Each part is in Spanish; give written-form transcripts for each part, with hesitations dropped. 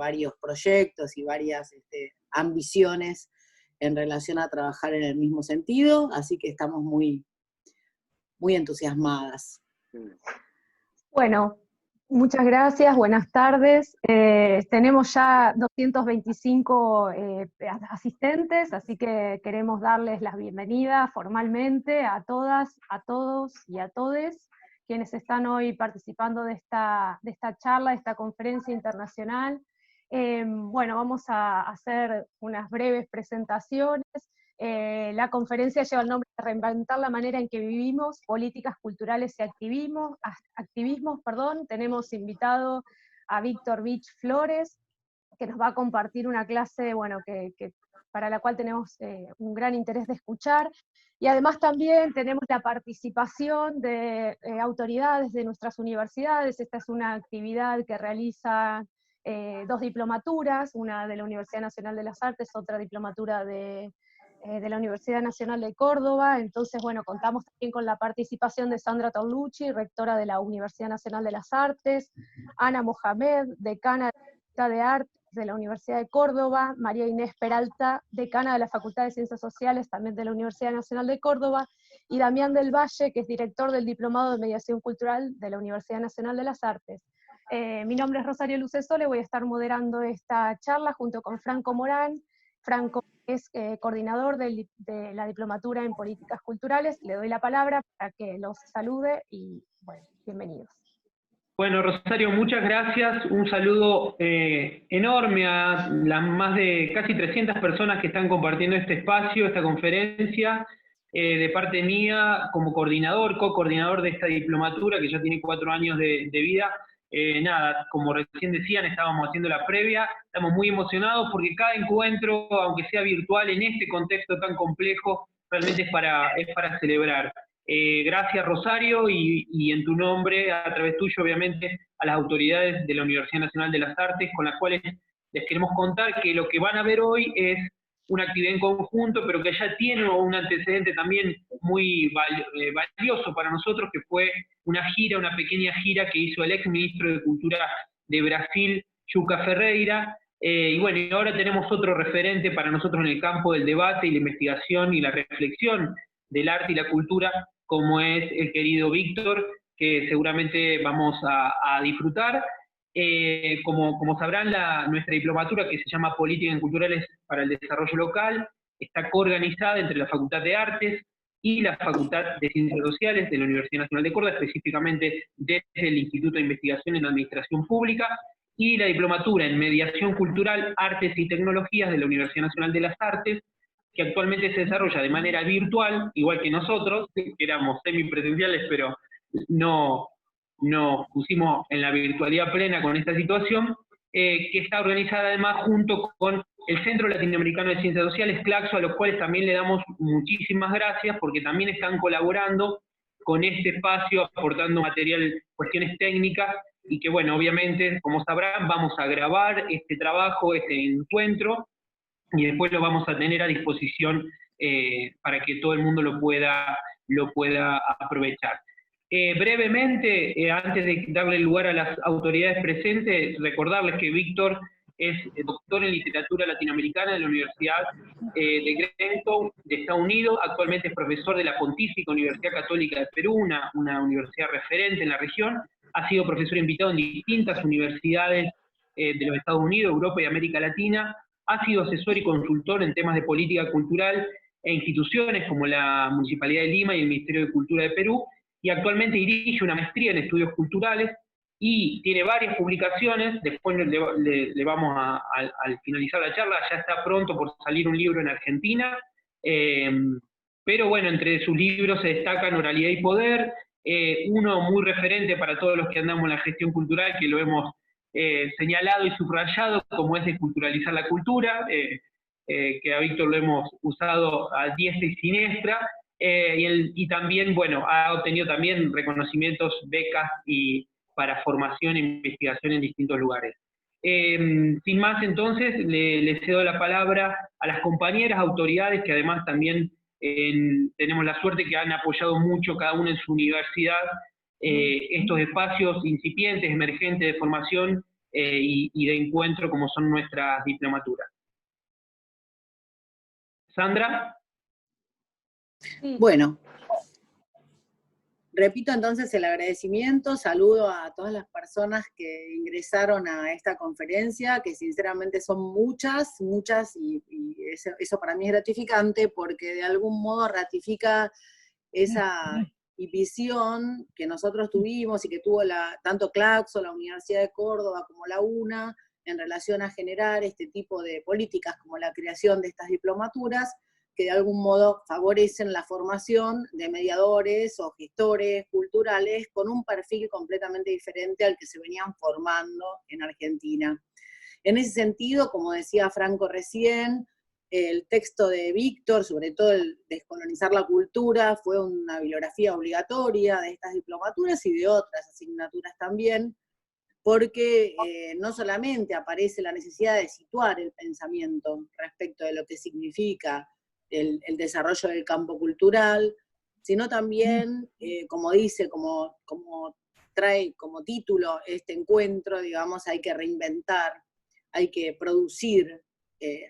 varios proyectos y varias ambiciones en relación a trabajar en el mismo sentido, así que estamos muy, muy entusiasmadas. Bueno, muchas gracias, buenas tardes. Tenemos ya 225 asistentes, así que queremos darles la bienvenida formalmente a todas, a todos y a todes quienes están hoy participando de esta charla, de esta conferencia internacional. Bueno, vamos a hacer unas breves presentaciones. La conferencia lleva el nombre de Reinventar la manera en que vivimos, políticas culturales y activismos. Tenemos invitado a Víctor Vich Flores, que nos va a compartir una clase, bueno, para la cual tenemos un gran interés de escuchar. Y además también tenemos la participación de autoridades de nuestras universidades. Esta es una actividad que realiza dos diplomaturas, una de la Universidad Nacional de las Artes, otra diplomatura de la Universidad Nacional de Córdoba. Entonces, bueno, contamos también con la participación de Sandra Torlucci, rectora de la Universidad Nacional de las Artes, Ana Mohamed, decana de la Facultad de Artes de la Universidad de Córdoba, María Inés Peralta, decana de la Facultad de Ciencias Sociales, también de la Universidad Nacional de Córdoba, y Damián del Valle, que es director del Diplomado de Mediación Cultural de la Universidad Nacional de las Artes. Mi nombre es Rosario Lucesole, voy a estar moderando esta charla junto con Franco Morán. Franco es coordinador de la Diplomatura en Políticas Culturales. Le doy la palabra para que los salude y, bueno, bienvenidos. Bueno, Rosario, muchas gracias. Un saludo enorme a las más de casi 300 personas que están compartiendo este espacio, esta conferencia, de parte mía como coordinador, co-coordinador de esta diplomatura que ya tiene 4 años de vida. Nada, como recién decían, estábamos haciendo la previa, estamos muy emocionados porque cada encuentro, aunque sea virtual, en este contexto tan complejo, realmente es para celebrar. Gracias, Rosario, y en tu nombre, a través tuyo, obviamente, a las autoridades de la Universidad Nacional de las Artes, con las cuales les queremos contar que lo que van a ver hoy es una actividad en conjunto, pero que ya tiene un antecedente también muy valioso para nosotros, que fue una pequeña gira que hizo el ex ministro de Cultura de Brasil, Juca Ferreira, y bueno, y ahora tenemos otro referente para nosotros en el campo del debate y la investigación y la reflexión del arte y la cultura, como es el querido Víctor, que seguramente vamos a disfrutar. Como sabrán, nuestra diplomatura, que se llama Políticas Culturales para el Desarrollo Local, está coorganizada entre la Facultad de Artes y la Facultad de Ciencias Sociales de la Universidad Nacional de Córdoba, específicamente desde el Instituto de Investigación en Administración Pública, y la diplomatura en Mediación Cultural, Artes y Tecnologías de la Universidad Nacional de las Artes, que actualmente se desarrolla de manera virtual, igual que nosotros, que éramos semipresenciales, pero no pusimos en la virtualidad plena con esta situación, que está organizada además junto con el Centro Latinoamericano de Ciencias Sociales, CLACSO, a los cuales también le damos muchísimas gracias, porque también están colaborando con este espacio, aportando material, cuestiones técnicas, y que bueno, obviamente, como sabrán, vamos a grabar este trabajo, este encuentro, y después lo vamos a tener a disposición para que todo el mundo lo pueda aprovechar. Brevemente, antes de darle lugar a las autoridades presentes, recordarles que Víctor es doctor en literatura latinoamericana de la Universidad de Greentown de Estados Unidos, actualmente es profesor de la Pontífica Universidad Católica de Perú, una universidad referente en la región, ha sido profesor invitado en distintas universidades de los Estados Unidos, Europa y América Latina, ha sido asesor y consultor en temas de política cultural e instituciones como la Municipalidad de Lima y el Ministerio de Cultura de Perú, y actualmente dirige una maestría en estudios culturales y tiene varias publicaciones. Después le vamos al finalizar la charla, ya está pronto por salir un libro en Argentina, pero bueno, entre sus libros se destacan Oralidad y Poder, uno muy referente para todos los que andamos en la gestión cultural, que lo hemos señalado y subrayado, como es Desculturalizar la Cultura, que a Víctor lo hemos usado a diestra y siniestra, y también, bueno, ha obtenido también reconocimientos, becas para formación e investigación en distintos lugares. Sin más, entonces, le cedo la palabra a las compañeras autoridades, que además también tenemos la suerte que han apoyado mucho cada una en su universidad estos espacios incipientes, emergentes de formación y de encuentro como son nuestras diplomaturas. Sandra. Sí. Bueno, repito entonces el agradecimiento, saludo a todas las personas que ingresaron a esta conferencia, que sinceramente son muchas, y eso para mí es gratificante porque de algún modo ratifica esa visión que nosotros tuvimos y que tuvo tanto Claxo, la Universidad de Córdoba como la UNA, en relación a generar este tipo de políticas como la creación de estas diplomaturas, que de algún modo favorecen la formación de mediadores o gestores culturales con un perfil completamente diferente al que se venían formando en Argentina. En ese sentido, como decía Franco recién, el texto de Víctor, sobre todo el Descolonizar la cultura, fue una bibliografía obligatoria de estas diplomaturas y de otras asignaturas también, porque no solamente aparece la necesidad de situar el pensamiento respecto de lo que significa el desarrollo del campo cultural, sino también, como dice, como trae como título este encuentro, digamos, hay que reinventar, hay que producir,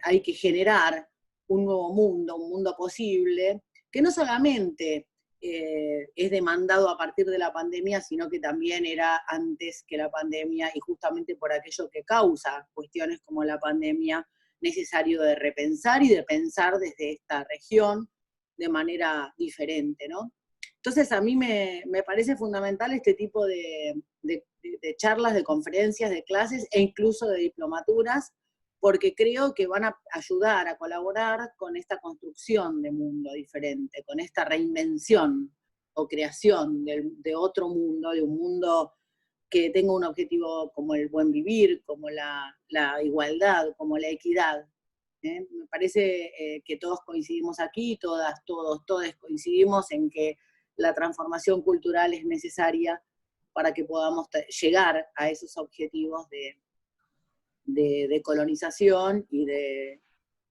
hay que generar un nuevo mundo, un mundo posible, que no solamente es demandado a partir de la pandemia, sino que también era antes que la pandemia, y justamente por aquello que causa cuestiones como la pandemia, necesario de repensar y de pensar desde esta región de manera diferente, ¿no? Entonces a mí me parece fundamental este tipo de charlas, de conferencias, de clases e incluso de diplomaturas, porque creo que van a ayudar a colaborar con esta construcción de mundo diferente, con esta reinvención o creación de otro mundo, de un mundo que tenga un objetivo como el buen vivir, como la igualdad, como la equidad. Me parece que todos coincidimos aquí, todas, todos coincidimos en que la transformación cultural es necesaria para que podamos llegar a esos objetivos de colonización y de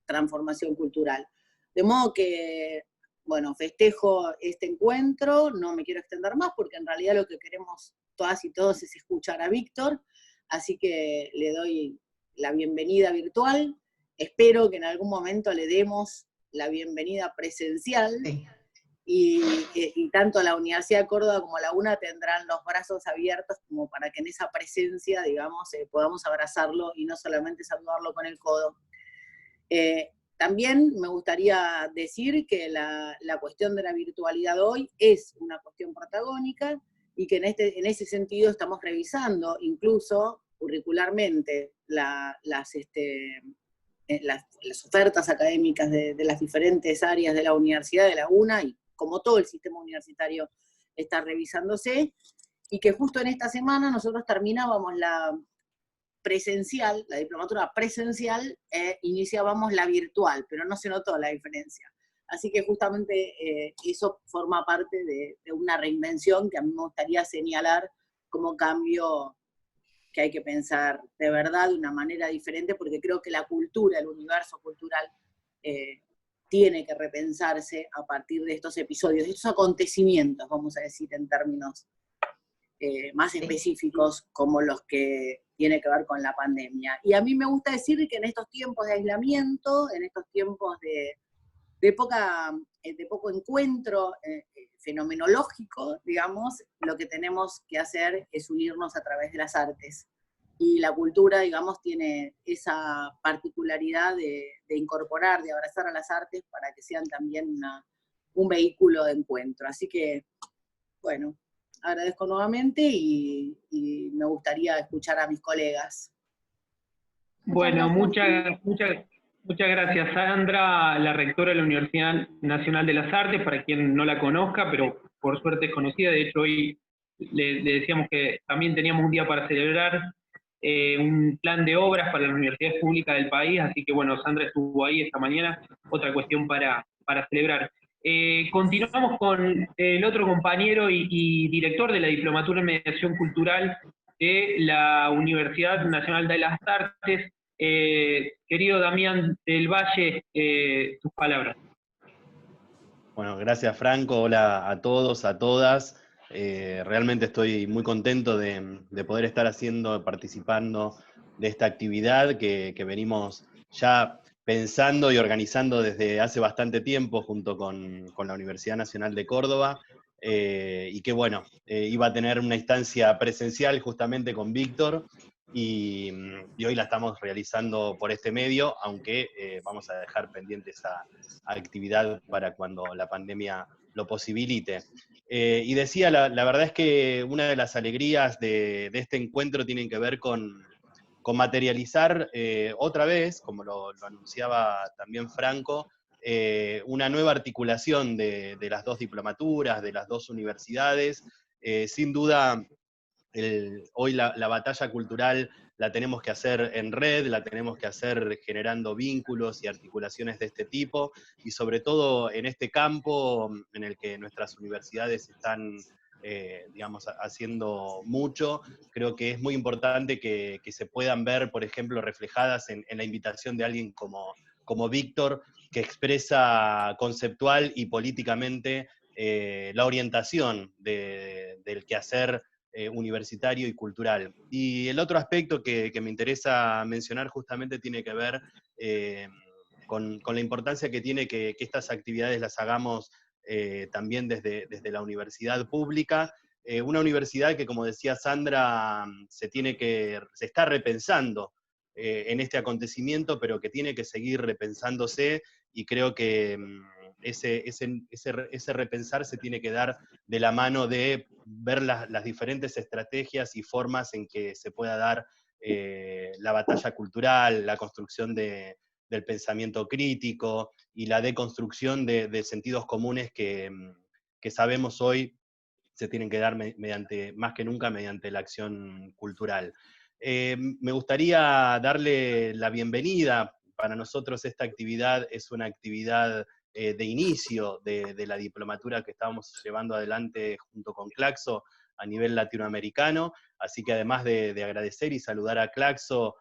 transformación cultural. De modo que, bueno, festejo este encuentro, no me quiero extender más porque en realidad lo que queremos todas y todos es escuchar a Víctor, así que le doy la bienvenida virtual, espero que en algún momento le demos la bienvenida presencial, sí. Y tanto la Universidad de Córdoba como la UNA tendrán los brazos abiertos como para que en esa presencia, digamos, podamos abrazarlo y no solamente saludarlo con el codo. También me gustaría decir que la cuestión de la virtualidad hoy es una cuestión protagónica y que en ese sentido estamos revisando incluso curricularmente las ofertas académicas de las diferentes áreas de la universidad, de la UNA, y como todo el sistema universitario está revisándose, y que justo en esta semana nosotros terminábamos la presencial, la diplomatura presencial, iniciábamos la virtual, pero no se notó la diferencia. Así que justamente eso forma parte de una reinvención que a mí me gustaría señalar como cambio que hay que pensar de verdad de una manera diferente, porque creo que la cultura, el universo cultural, tiene que repensarse a partir de estos episodios, de estos acontecimientos, vamos a decir en términos más específicos, como los que tiene que ver con la pandemia. Y a mí me gusta decir que en estos tiempos de aislamiento, en estos tiempos de poco encuentro fenomenológico, digamos, lo que tenemos que hacer es unirnos a través de las artes. Y la cultura, digamos, tiene esa particularidad de incorporar, de abrazar a las artes para que sean también un vehículo de encuentro. Así que, bueno, agradezco nuevamente y me gustaría escuchar a mis colegas. Bueno, muchas gracias, Sandra, la rectora de la Universidad Nacional de las Artes, para quien no la conozca, pero por suerte es conocida. De hecho, hoy le decíamos que también teníamos un día para celebrar un plan de obras para las universidades públicas del país, así que bueno, Sandra estuvo ahí esta mañana, otra cuestión para celebrar. Continuamos con el otro compañero y director de la Diplomatura en Mediación Cultural de la Universidad Nacional de las Artes, querido Damián del Valle, tus palabras. Bueno, gracias Franco, hola a todos, a todas. Realmente estoy muy contento de poder estar participando esta actividad que venimos ya pensando y organizando desde hace bastante tiempo junto con la Universidad Nacional de Córdoba, y que bueno, iba a tener una instancia presencial justamente con Víctor, y hoy la estamos realizando por este medio, aunque vamos a dejar pendiente esa actividad para cuando la pandemia lo posibilite. Y decía, la verdad es que una de las alegrías de este encuentro tienen que ver con materializar otra vez, como lo anunciaba también Franco, una nueva articulación de las dos diplomaturas, de las dos universidades. Sin duda, hoy la batalla cultural la tenemos que hacer en red, la tenemos que hacer generando vínculos y articulaciones de este tipo, y sobre todo en este campo en el que nuestras universidades están, digamos, haciendo mucho. Creo que es muy importante que se puedan ver, por ejemplo, reflejadas en la invitación de alguien como Víctor, que expresa conceptual y políticamente la orientación del quehacer universitario y cultural. Y el otro aspecto que me interesa mencionar justamente tiene que ver con la importancia que tiene que estas actividades las hagamos también desde la universidad pública, una universidad que, como decía Sandra, se está repensando en este acontecimiento, pero que tiene que seguir repensándose, y creo que ese repensar se tiene que dar de la mano de ver las diferentes estrategias y formas en que se pueda dar la batalla cultural, la construcción del pensamiento crítico y la deconstrucción de sentidos comunes que sabemos hoy se tienen que dar más que nunca mediante la acción cultural. Me gustaría darle la bienvenida. Para nosotros esta actividad es una actividad de inicio de la diplomatura que estamos llevando adelante junto con Claxo a nivel latinoamericano, así que además de agradecer y saludar a Claxo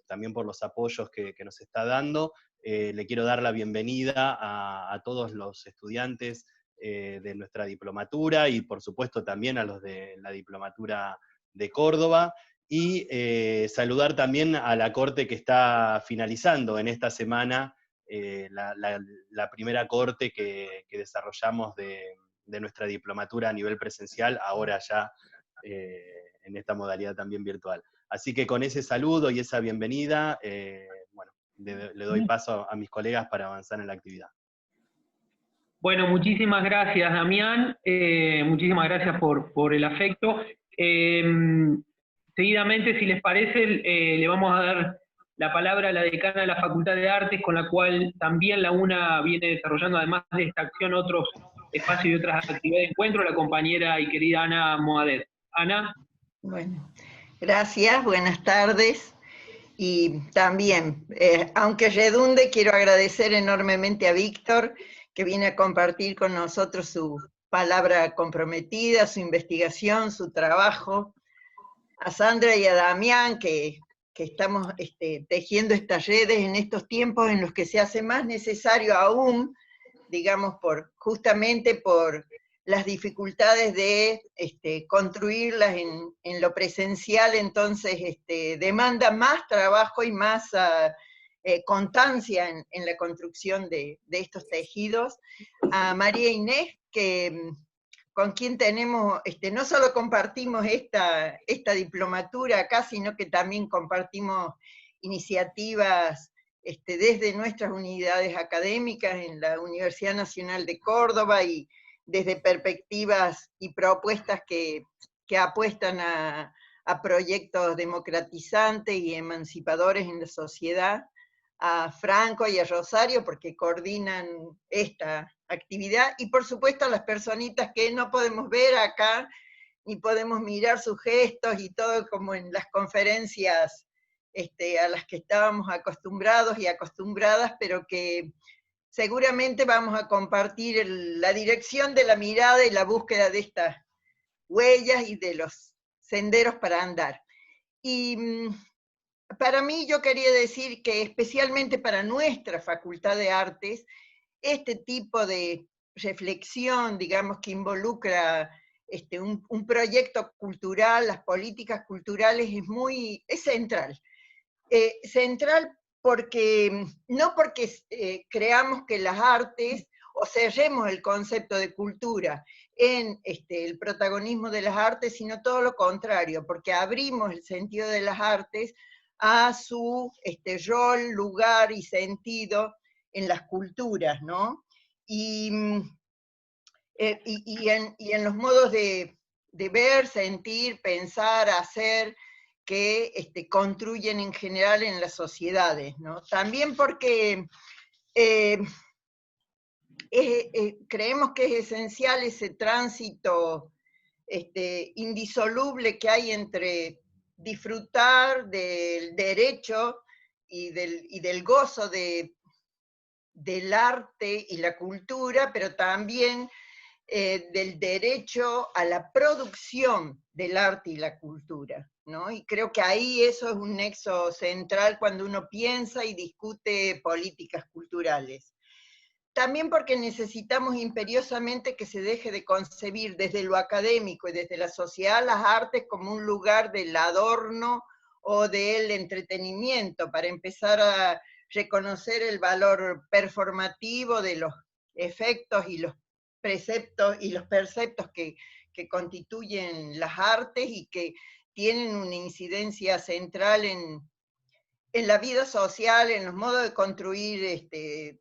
también por los apoyos que nos está dando, le quiero dar la bienvenida a todos los estudiantes de nuestra diplomatura, y por supuesto también a los de la diplomatura de Córdoba, y saludar también a la corte que está finalizando en esta semana, la primera corte que desarrollamos de nuestra diplomatura a nivel presencial, ahora ya en esta modalidad también virtual. Así que con ese saludo y esa bienvenida, bueno, le doy paso a mis colegas para avanzar en la actividad. Bueno, muchísimas gracias, Damián. Muchísimas gracias por el afecto. Seguidamente, si les parece, le vamos a dar la palabra a la decana de la Facultad de Artes, con la cual también la UNA viene desarrollando, además de esta acción, otros espacios y otras actividades de encuentro, la compañera y querida Ana Moadet. Ana. Bueno, gracias, buenas tardes. Y también, aunque redunde, quiero agradecer enormemente a Víctor, que viene a compartir con nosotros su palabra comprometida, su investigación, su trabajo, a Sandra y a Damián, que estamos tejiendo estas redes en estos tiempos en los que se hace más necesario aún, digamos, justamente por las dificultades de construirlas en lo presencial, entonces demanda más trabajo y más constancia en la construcción de estos tejidos. A María Inés, con quien tenemos, no solo compartimos esta diplomatura acá, sino que también compartimos iniciativas desde nuestras unidades académicas en la Universidad Nacional de Córdoba, y desde perspectivas y propuestas que apuestan a proyectos democratizantes y emancipadores en la sociedad, a Franco y a Rosario, porque coordinan esta actividad, y por supuesto a las personitas que no podemos ver acá, ni podemos mirar sus gestos y todo como en las conferencias a las que estábamos acostumbrados y acostumbradas, pero que seguramente vamos a compartir la dirección de la mirada y la búsqueda de estas huellas y de los senderos para andar. Y para mí, yo quería decir que especialmente para nuestra Facultad de Artes, este tipo de reflexión, digamos, que involucra un proyecto cultural, las políticas culturales es central. Central porque, no porque creamos que las artes, o cerremos el concepto de cultura en el protagonismo de las artes, sino todo lo contrario, porque abrimos el sentido de las artes a su rol, lugar y sentido en las culturas, ¿no? Y en los modos de ver, sentir, pensar, hacer, que construyen en general en las sociedades, ¿no? También porque creemos que es esencial ese tránsito indisoluble que hay entre disfrutar del derecho y del gozo del arte y la cultura, pero también del derecho a la producción del arte y la cultura, ¿no? Y creo que ahí eso es un nexo central cuando uno piensa y discute políticas culturales. También porque necesitamos imperiosamente que se deje de concebir desde lo académico y desde la sociedad las artes como un lugar del adorno o del entretenimiento, para empezar a reconocer el valor performativo de los efectos y los preceptos y los perceptos que constituyen las artes y que tienen una incidencia central en la vida social, en los modos de construir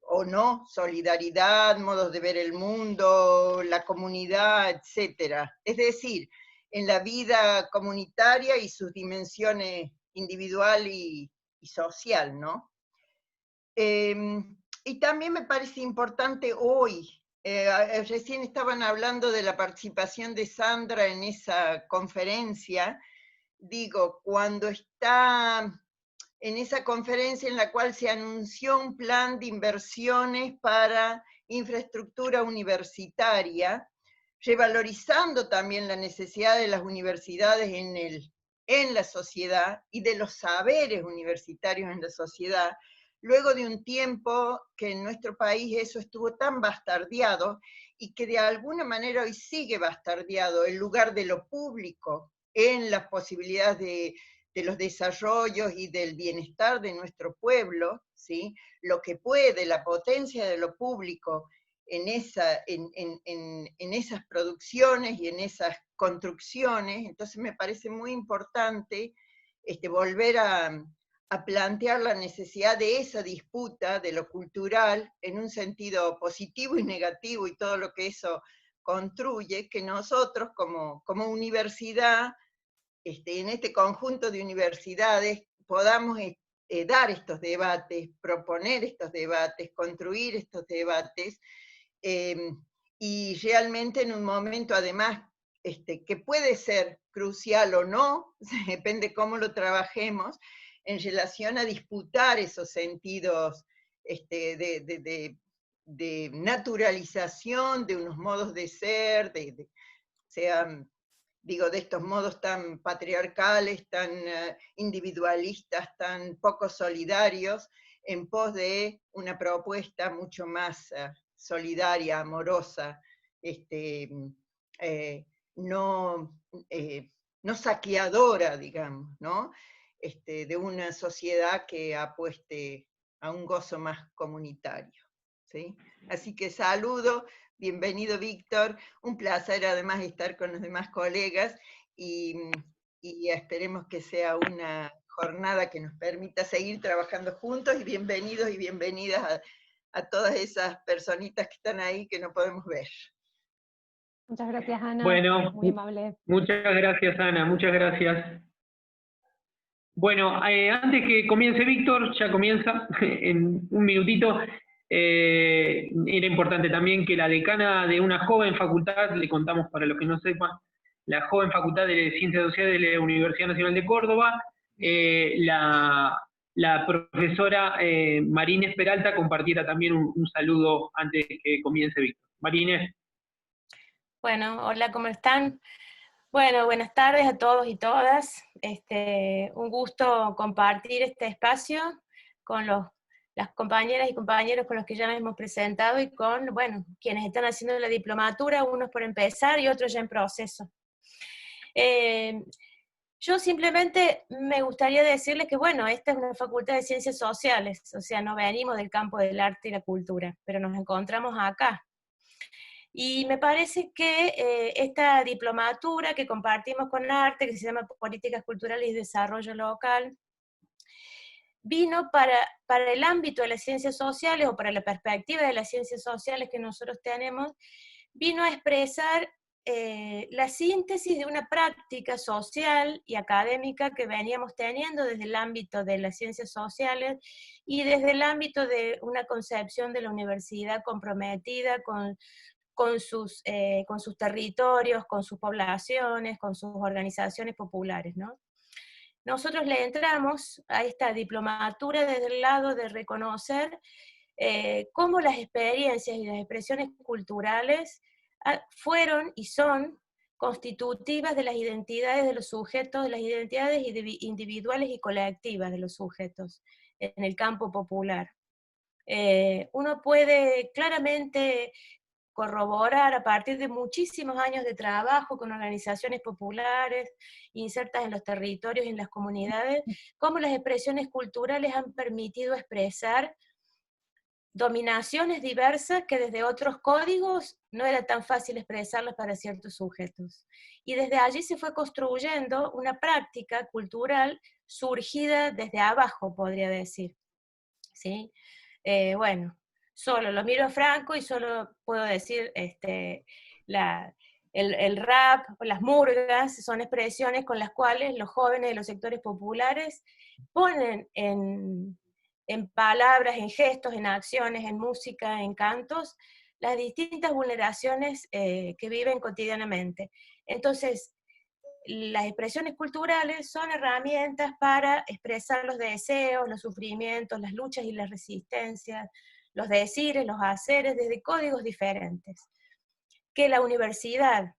o no solidaridad, modos de ver el mundo, la comunidad, etc. Es decir, en la vida comunitaria y sus dimensiones individual y social, ¿no? Y también me parece importante hoy, recién estaban hablando de la participación de Sandra en esa conferencia, digo, cuando está en esa conferencia en la cual se anunció un plan de inversiones para infraestructura universitaria, revalorizando también la necesidad de las universidades en la sociedad y de los saberes universitarios en la sociedad, luego de un tiempo que en nuestro país eso estuvo tan bastardeado y que de alguna manera hoy sigue bastardeado, el lugar de lo público en las posibilidades de los desarrollos y del bienestar de nuestro pueblo, ¿sí? Lo que puede, la potencia de lo público en esas producciones y en esas construcciones. Entonces me parece muy importante volver a plantear la necesidad de esa disputa de lo cultural en un sentido positivo y negativo y todo lo que eso construye, que nosotros como universidad, en este conjunto de universidades, podamos dar estos debates, proponer estos debates, construir estos debates, y realmente en un momento además que puede ser crucial o no, depende cómo lo trabajemos, en relación a disputar esos sentidos de naturalización de unos modos de ser, sean, digo, de estos modos tan patriarcales, tan individualistas, tan poco solidarios, en pos de una propuesta mucho más solidaria, amorosa, no saqueadora, digamos, ¿no? De una sociedad que apueste a un gozo más comunitario, ¿sí? Así que saludo, bienvenido Víctor, un placer además estar con los demás colegas y esperemos que sea una jornada que nos permita seguir trabajando juntos, y bienvenidos y bienvenidas a todas esas personitas que están ahí que no podemos ver. Muchas gracias, Ana. Bueno, muy amable. Muchas gracias, Ana, muchas gracias. Bueno, antes que comience Víctor, ya comienza en un minutito. Era importante también que la decana de una joven facultad, le contamos para los que no sepan, la joven facultad de Ciencias Sociales de la Universidad Nacional de Córdoba, la profesora Marínez Peralta, compartiera también un saludo antes que comience Víctor. Marínez. Bueno, hola, ¿cómo están? Bueno, buenas tardes a todos y todas. Un gusto compartir este espacio con los las compañeras y compañeros con los que ya nos hemos presentado y con, bueno, quienes están haciendo la diplomatura, unos por empezar y otros ya en proceso. Yo simplemente me gustaría decirles que, bueno, esta es una facultad de ciencias sociales, o sea, no venimos del campo del arte y la cultura, pero nos encontramos acá. Y me parece que esta diplomatura que compartimos con arte, que se llama Políticas Culturales y Desarrollo Local, vino para el ámbito de las ciencias sociales, o para la perspectiva de las ciencias sociales que nosotros tenemos, vino a expresar la síntesis de una práctica social y académica que veníamos teniendo desde el ámbito de las ciencias sociales y desde el ámbito de una concepción de la universidad comprometida con sus territorios, con sus poblaciones, con sus organizaciones populares, ¿no? Nosotros le entramos a esta diplomatura desde el lado de reconocer cómo las experiencias y las expresiones culturales fueron y son constitutivas de las identidades de los sujetos, de las identidades individuales y colectivas de los sujetos en el campo popular. Uno puede claramente corroborar a partir de muchísimos años de trabajo con organizaciones populares insertas en los territorios y en las comunidades, cómo las expresiones culturales han permitido expresar dominaciones diversas que desde otros códigos no era tan fácil expresarlas para ciertos sujetos. Y desde allí se fue construyendo una práctica cultural surgida desde abajo, podría decir. ¿Sí? Bueno, solo lo miro a Franco y solo puedo decir el rap, las murgas, son expresiones con las cuales los jóvenes de los sectores populares ponen en palabras, en gestos, en acciones, en música, en cantos, las distintas vulneraciones que viven cotidianamente. Entonces, las expresiones culturales son herramientas para expresar los deseos, los sufrimientos, las luchas y las resistencias, los decires, los haceres, desde códigos diferentes. Que la universidad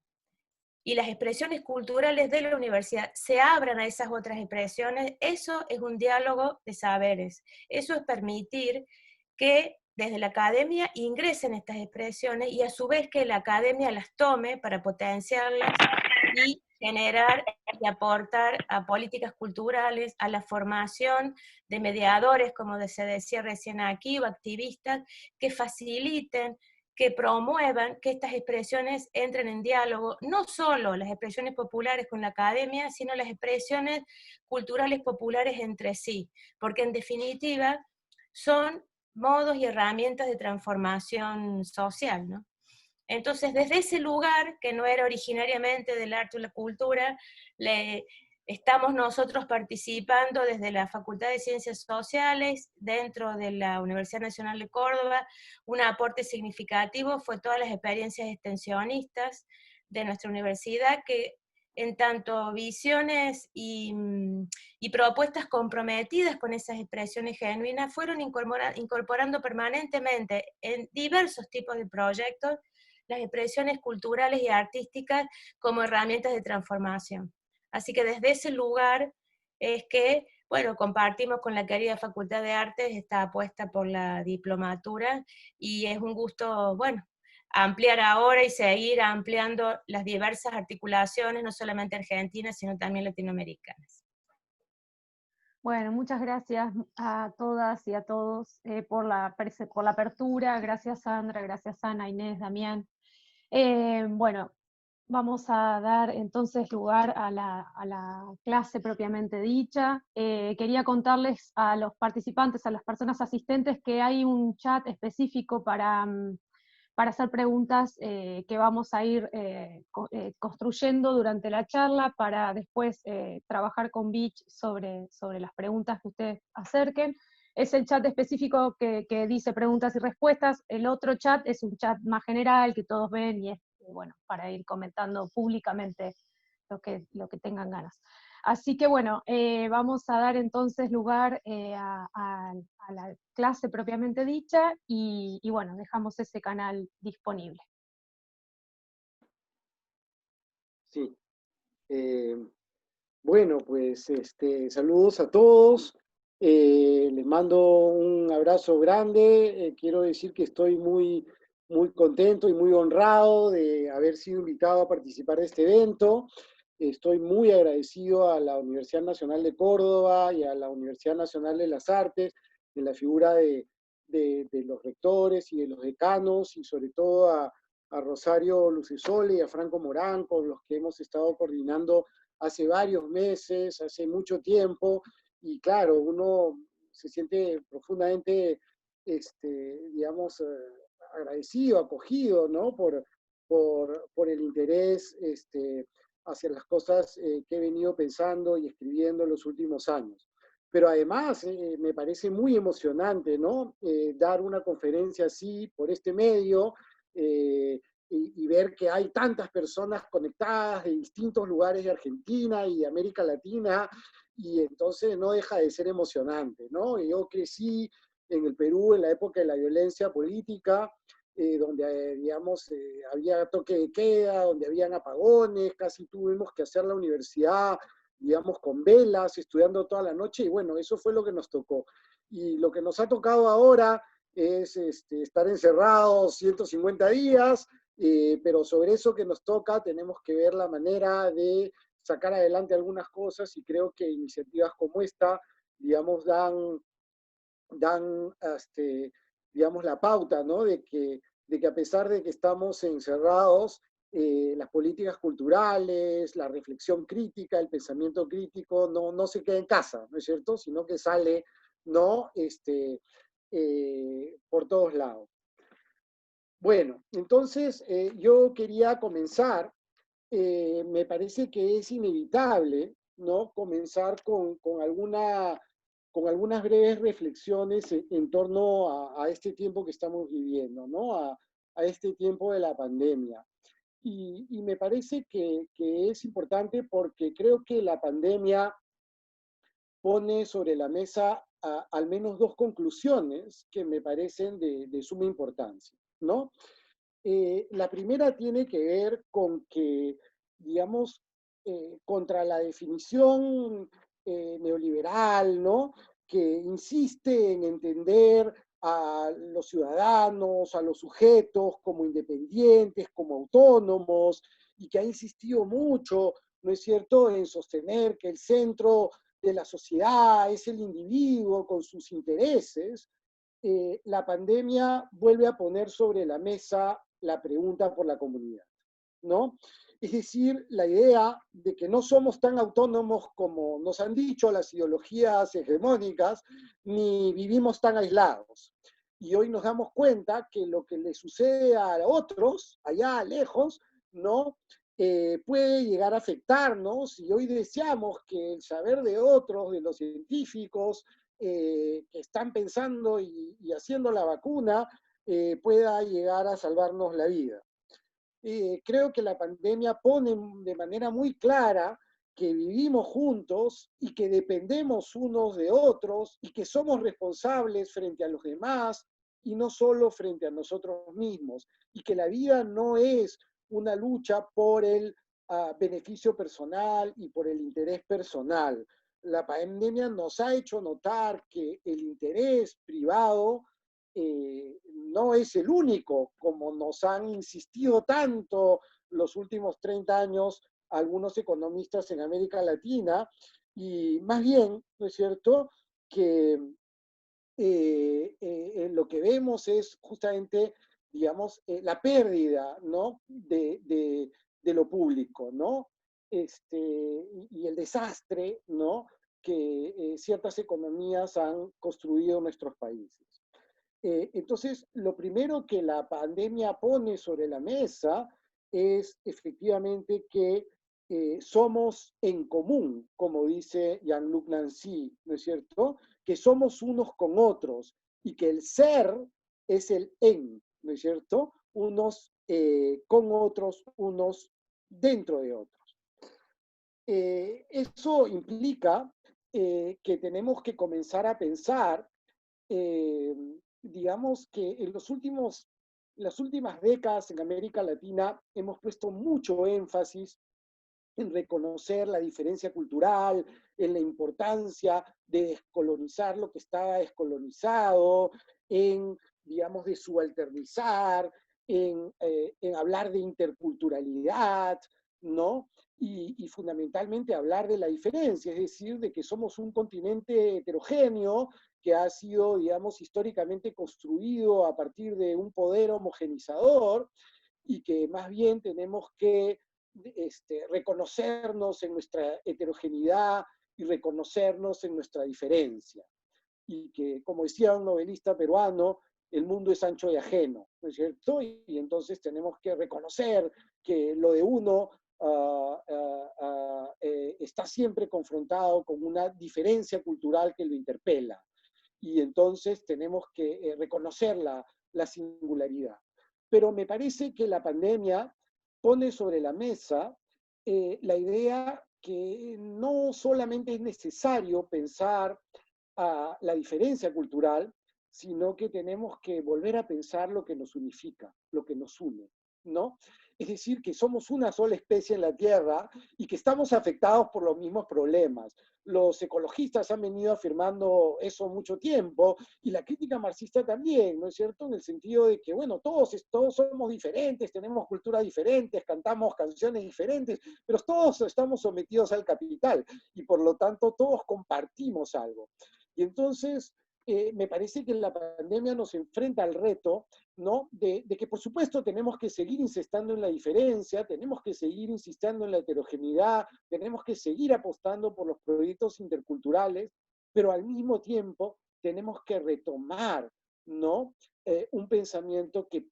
y las expresiones culturales de la universidad se abran a esas otras expresiones, eso es un diálogo de saberes. Eso es permitir que desde la academia ingresen estas expresiones y a su vez que la academia las tome para potenciarlas y generar y aportar a políticas culturales, a la formación de mediadores, como se decía recién aquí, o activistas, que faciliten, que promuevan que estas expresiones entren en diálogo, no solo las expresiones populares con la academia, sino las expresiones culturales populares entre sí, porque en definitiva son modos y herramientas de transformación social, ¿no? Entonces, desde ese lugar, que no era originariamente del arte o la cultura, estamos nosotros participando desde la Facultad de Ciencias Sociales, dentro de la Universidad Nacional de Córdoba. Un aporte significativo fue todas las experiencias extensionistas de nuestra universidad, que en tanto visiones y propuestas comprometidas con esas expresiones genuinas, fueron incorporando permanentemente en diversos tipos de proyectos las expresiones culturales y artísticas como herramientas de transformación. Así que desde ese lugar es que, bueno, compartimos con la querida Facultad de Artes esta apuesta por la diplomatura, y es un gusto, bueno, ampliar ahora y seguir ampliando las diversas articulaciones, no solamente argentinas, sino también latinoamericanas. Bueno, muchas gracias a todas y a todos por la apertura. Gracias Sandra, gracias Ana, Inés, Damián. Bueno, vamos a dar entonces lugar a la clase propiamente dicha. Quería contarles a los participantes, a las personas asistentes, que hay un chat específico para hacer preguntas que vamos a ir construyendo durante la charla, para después trabajar con Beach sobre las preguntas que ustedes acerquen. Es el chat específico que dice preguntas y respuestas. El otro chat es un chat más general que todos ven, y es, bueno, para ir comentando públicamente lo que tengan ganas. Así que bueno, vamos a dar entonces lugar a la clase propiamente dicha, y bueno, dejamos ese canal disponible. Sí. Bueno, pues saludos a todos. Les mando un abrazo. abrazo grande. Quiero decir que estoy muy contento y muy honrado de haber sido invitado a participar de este evento. Estoy muy agradecido a la Universidad Nacional de Córdoba y a la Universidad Nacional de las Artes, en la figura de los rectores y de los decanos, y sobre todo a Rosario Lucesole y a Franco Morán, con los que hemos estado coordinando hace varios meses, hace mucho tiempo, y claro, uno se siente profundamente, digamos, agradecido, acogido, ¿no? Por el interés hacia las cosas que he venido pensando y escribiendo en los últimos años. Pero además me parece muy emocionante, ¿no? Dar una conferencia así por este medio y ver que hay tantas personas conectadas de distintos lugares de Argentina y de América Latina, y entonces no deja de ser emocionante, ¿no? Yo crecí en el Perú en la época de la violencia política, donde, digamos, había toque de queda, donde habían apagones, casi tuvimos que hacer la universidad, digamos, con velas, estudiando toda la noche, y bueno, eso fue lo que nos tocó. Y lo que nos ha tocado ahora es estar encerrados 150 días, pero sobre eso que nos toca tenemos que ver la manera de sacar adelante algunas cosas, y creo que iniciativas como esta, digamos, dan digamos, la pauta, ¿no? De que a pesar de que estamos encerrados, las políticas culturales, la reflexión crítica, el pensamiento crítico, no se queda en casa, ¿no es cierto? Sino que sale, ¿no? Por todos lados. Bueno, entonces yo quería comenzar, me parece que es inevitable, ¿no? Comenzar con algunas breves reflexiones en torno a este tiempo que estamos viviendo, ¿no? A este tiempo de la pandemia. Y me parece que es importante porque creo que la pandemia pone sobre la mesa al menos dos conclusiones que me parecen de suma importancia, ¿no? La primera tiene que ver con que, digamos, contra la definición neoliberal, ¿no? Que insiste en entender a los ciudadanos, a los sujetos como independientes, como autónomos, y que ha insistido mucho, ¿no es cierto?, en sostener que el centro de la sociedad es el individuo con sus intereses. La pandemia vuelve a poner sobre la mesa la pregunta por la comunidad, ¿no? Es decir, la idea de que no somos tan autónomos como nos han dicho las ideologías hegemónicas, ni vivimos tan aislados. Y hoy nos damos cuenta que lo que le sucede a otros, allá lejos, ¿no? Puede llegar a afectarnos, y hoy deseamos que el saber de otros, de los científicos, que están pensando y haciendo la vacuna, pueda llegar a salvarnos la vida. Creo que la pandemia pone de manera muy clara que vivimos juntos y que dependemos unos de otros y que somos responsables frente a los demás y no solo frente a nosotros mismos, y que la vida no es una lucha por el beneficio personal y por el interés personal. La pandemia nos ha hecho notar que el interés privado no es el único, como nos han insistido tanto los últimos 30 años algunos economistas en América Latina, y más bien, ¿no es cierto?, que lo que vemos es justamente, digamos, la pérdida, ¿no?, de lo público, ¿no? Y el desastre, ¿no?, que ciertas economías han construido en nuestros países. Entonces, lo primero que la pandemia pone sobre la mesa es efectivamente que somos en común, como dice Jean-Luc Nancy, ¿no es cierto?, que somos unos con otros, y que el ser es el en, ¿no es cierto?, unos con otros, unos dentro de otros. Eso implica que tenemos que comenzar a pensar, digamos, que en las últimas décadas en América Latina hemos puesto mucho énfasis en reconocer la diferencia cultural, en la importancia de descolonizar lo que estaba descolonizado, en, digamos, de subalternizar, en hablar de interculturalidad, ¿no? Y fundamentalmente hablar de la diferencia, es decir, de que somos un continente heterogéneo que ha sido, digamos, históricamente construido a partir de un poder homogenizador y que más bien tenemos que reconocernos en nuestra heterogeneidad y reconocernos en nuestra diferencia. Y que, como decía un novelista peruano, el mundo es ancho y ajeno, ¿no es cierto? Y entonces tenemos que reconocer que lo de uno está siempre confrontado con una diferencia cultural que lo interpela. Y entonces tenemos que reconocer la singularidad. Pero me parece que la pandemia pone sobre la mesa la idea que no solamente es necesario pensar a la diferencia cultural, sino que tenemos que volver a pensar lo que nos unifica, lo que nos une, ¿no? Es decir, que somos una sola especie en la Tierra y que estamos afectados por los mismos problemas. Los ecologistas han venido afirmando eso mucho tiempo y la crítica marxista también, ¿no es cierto? En el sentido de que, bueno, todos somos diferentes, tenemos culturas diferentes, cantamos canciones diferentes, pero todos estamos sometidos al capital y por lo tanto todos compartimos algo. Y entonces me parece que la pandemia nos enfrenta al reto, ¿no? De que por supuesto tenemos que seguir insistiendo en la diferencia, tenemos que seguir insistiendo en la heterogeneidad, tenemos que seguir apostando por los proyectos interculturales, pero al mismo tiempo tenemos que retomar, ¿no? Un pensamiento que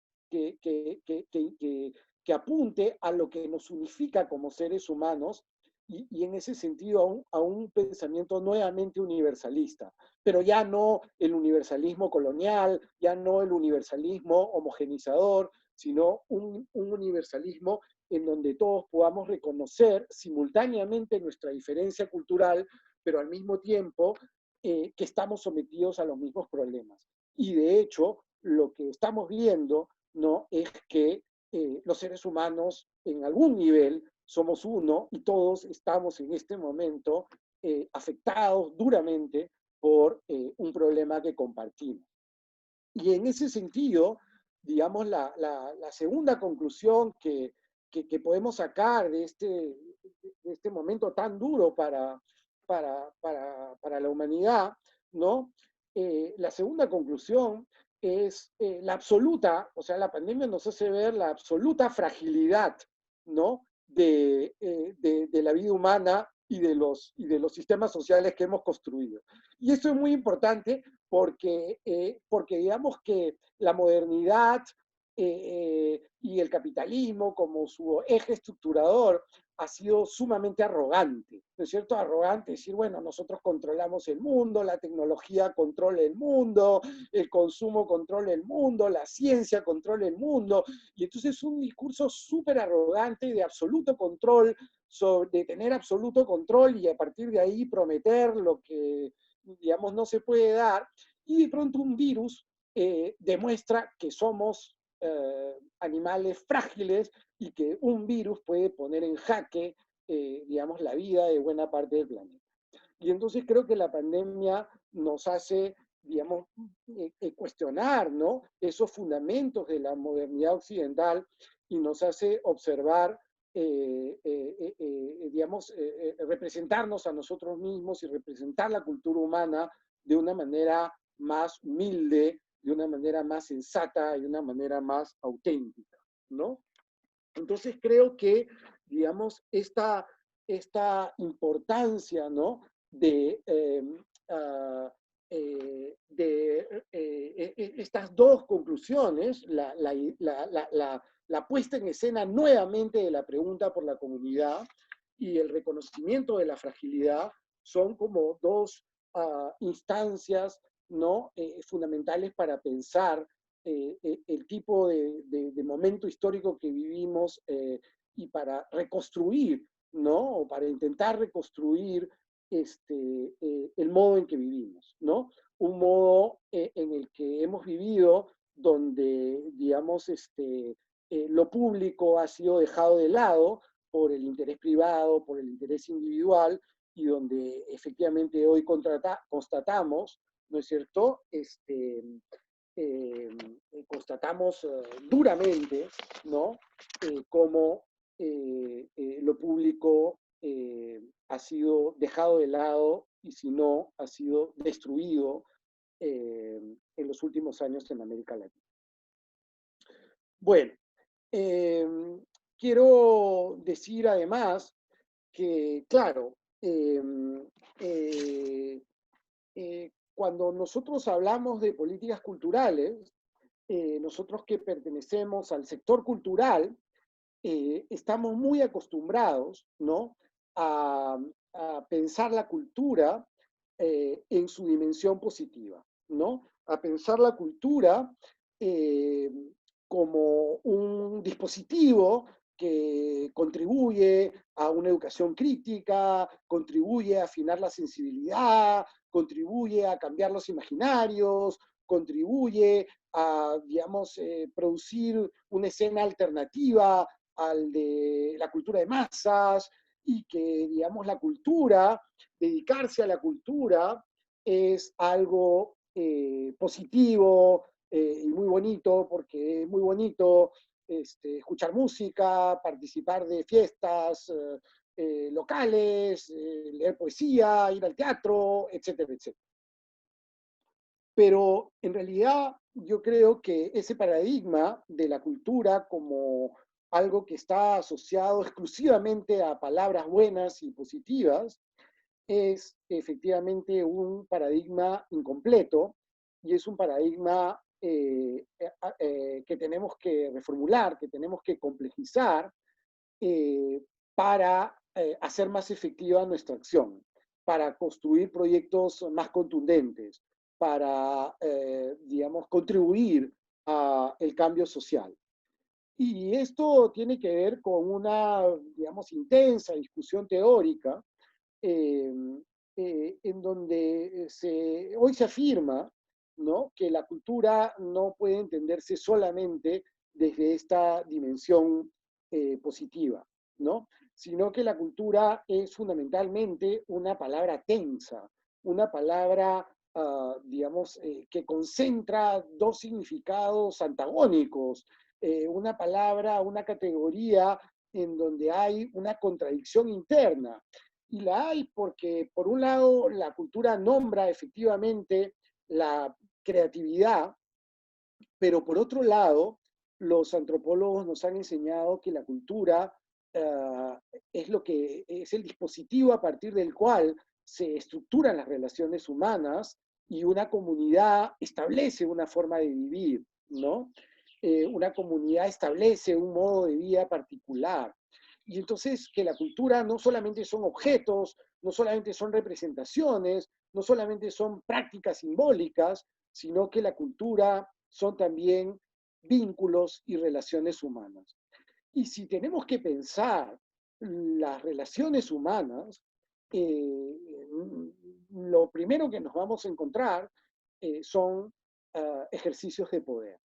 apunte a lo que nos unifica como seres humanos y en ese sentido a un pensamiento nuevamente universalista, pero ya no el universalismo colonial, ya no el universalismo homogenizador, sino un universalismo en donde todos podamos reconocer simultáneamente nuestra diferencia cultural, pero al mismo tiempo que estamos sometidos a los mismos problemas. Y de hecho, lo que estamos viendo, ¿no?, es que los seres humanos en algún nivel somos uno y todos estamos en este momento afectados duramente por un problema que compartimos. Y en ese sentido, digamos, la segunda conclusión que podemos sacar de este momento tan duro para la humanidad, ¿no? La segunda conclusión es la absoluta, o sea, la pandemia nos hace ver la absoluta fragilidad, ¿no?, de la vida humana y de los sistemas sociales que hemos construido. Y esto es muy importante porque digamos que la modernidad y el capitalismo como su eje estructurador ha sido sumamente arrogante, ¿no es cierto? Arrogante, decir, bueno, nosotros controlamos el mundo, la tecnología controla el mundo, el consumo controla el mundo, la ciencia controla el mundo, y entonces es un discurso súper arrogante de absoluto control, de tener absoluto control y a partir de ahí prometer lo que, digamos, no se puede dar, y de pronto un virus demuestra que somos animales frágiles y que un virus puede poner en jaque, digamos, la vida de buena parte del planeta. Y entonces creo que la pandemia nos hace, digamos, cuestionar, ¿no?, esos fundamentos de la modernidad occidental y nos hace observar, digamos, representarnos a nosotros mismos y representar la cultura humana de una manera más humilde, de una manera más sensata y de una manera más auténtica, ¿no? Entonces creo que, digamos, esta importancia, ¿no?, de estas dos conclusiones, la puesta en escena nuevamente de la pregunta por la comunidad y el reconocimiento de la fragilidad, son como dos instancias, ¿no?, fundamentales para pensar el tipo de momento histórico que vivimos y para reconstruir, ¿no?, o para intentar reconstruir el modo en que vivimos, ¿no? Un modo en el que hemos vivido donde, digamos, lo público ha sido dejado de lado, por el interés privado, por el interés individual, y donde efectivamente hoy constatamos, ¿no es cierto?, constatamos duramente, ¿no?, cómo lo público ha sido dejado de lado, y si no, ha sido destruido en los últimos años en América Latina. Bueno, quiero decir además que, claro, cuando nosotros hablamos de políticas culturales, nosotros que pertenecemos al sector cultural, estamos muy acostumbrados, ¿no?, a pensar la cultura en su dimensión positiva, ¿no? A pensar la cultura como un dispositivo que contribuye a una educación crítica, contribuye a afinar la sensibilidad, contribuye a cambiar los imaginarios, contribuye a, digamos, producir una escena alternativa al de la cultura de masas, y que, digamos, la cultura, dedicarse a la cultura, es algo positivo y muy bonito, porque es muy bonito escuchar música, participar de fiestas locales, leer poesía, ir al teatro, etcétera, etcétera. Pero en realidad yo creo que ese paradigma de la cultura como algo que está asociado exclusivamente a palabras buenas y positivas es efectivamente un paradigma incompleto, y es un paradigma que tenemos que reformular, que tenemos que complejizar para hacer más efectiva nuestra acción, para construir proyectos más contundentes, para, digamos, contribuir al cambio social. Y esto tiene que ver con una, digamos, intensa discusión teórica, en donde hoy se afirma, ¿no?, que la cultura no puede entenderse solamente desde esta dimensión positiva, ¿no?, sino que la cultura es fundamentalmente una palabra tensa, una palabra, digamos, que concentra dos significados antagónicos, una palabra, una categoría en donde hay una contradicción interna. Y la hay porque, por un lado, la cultura nombra efectivamente la creatividad, pero por otro lado, los antropólogos nos han enseñado que la cultura es lo que es el dispositivo a partir del cual se estructuran las relaciones humanas y una comunidad establece una forma de vivir, ¿no? Una comunidad establece un modo de vida particular. Y entonces que la cultura no solamente son objetos, no solamente son representaciones, no solamente son prácticas simbólicas, sino que la cultura son también vínculos y relaciones humanas. Y si tenemos que pensar las relaciones humanas, lo primero que nos vamos a encontrar son ejercicios de poder,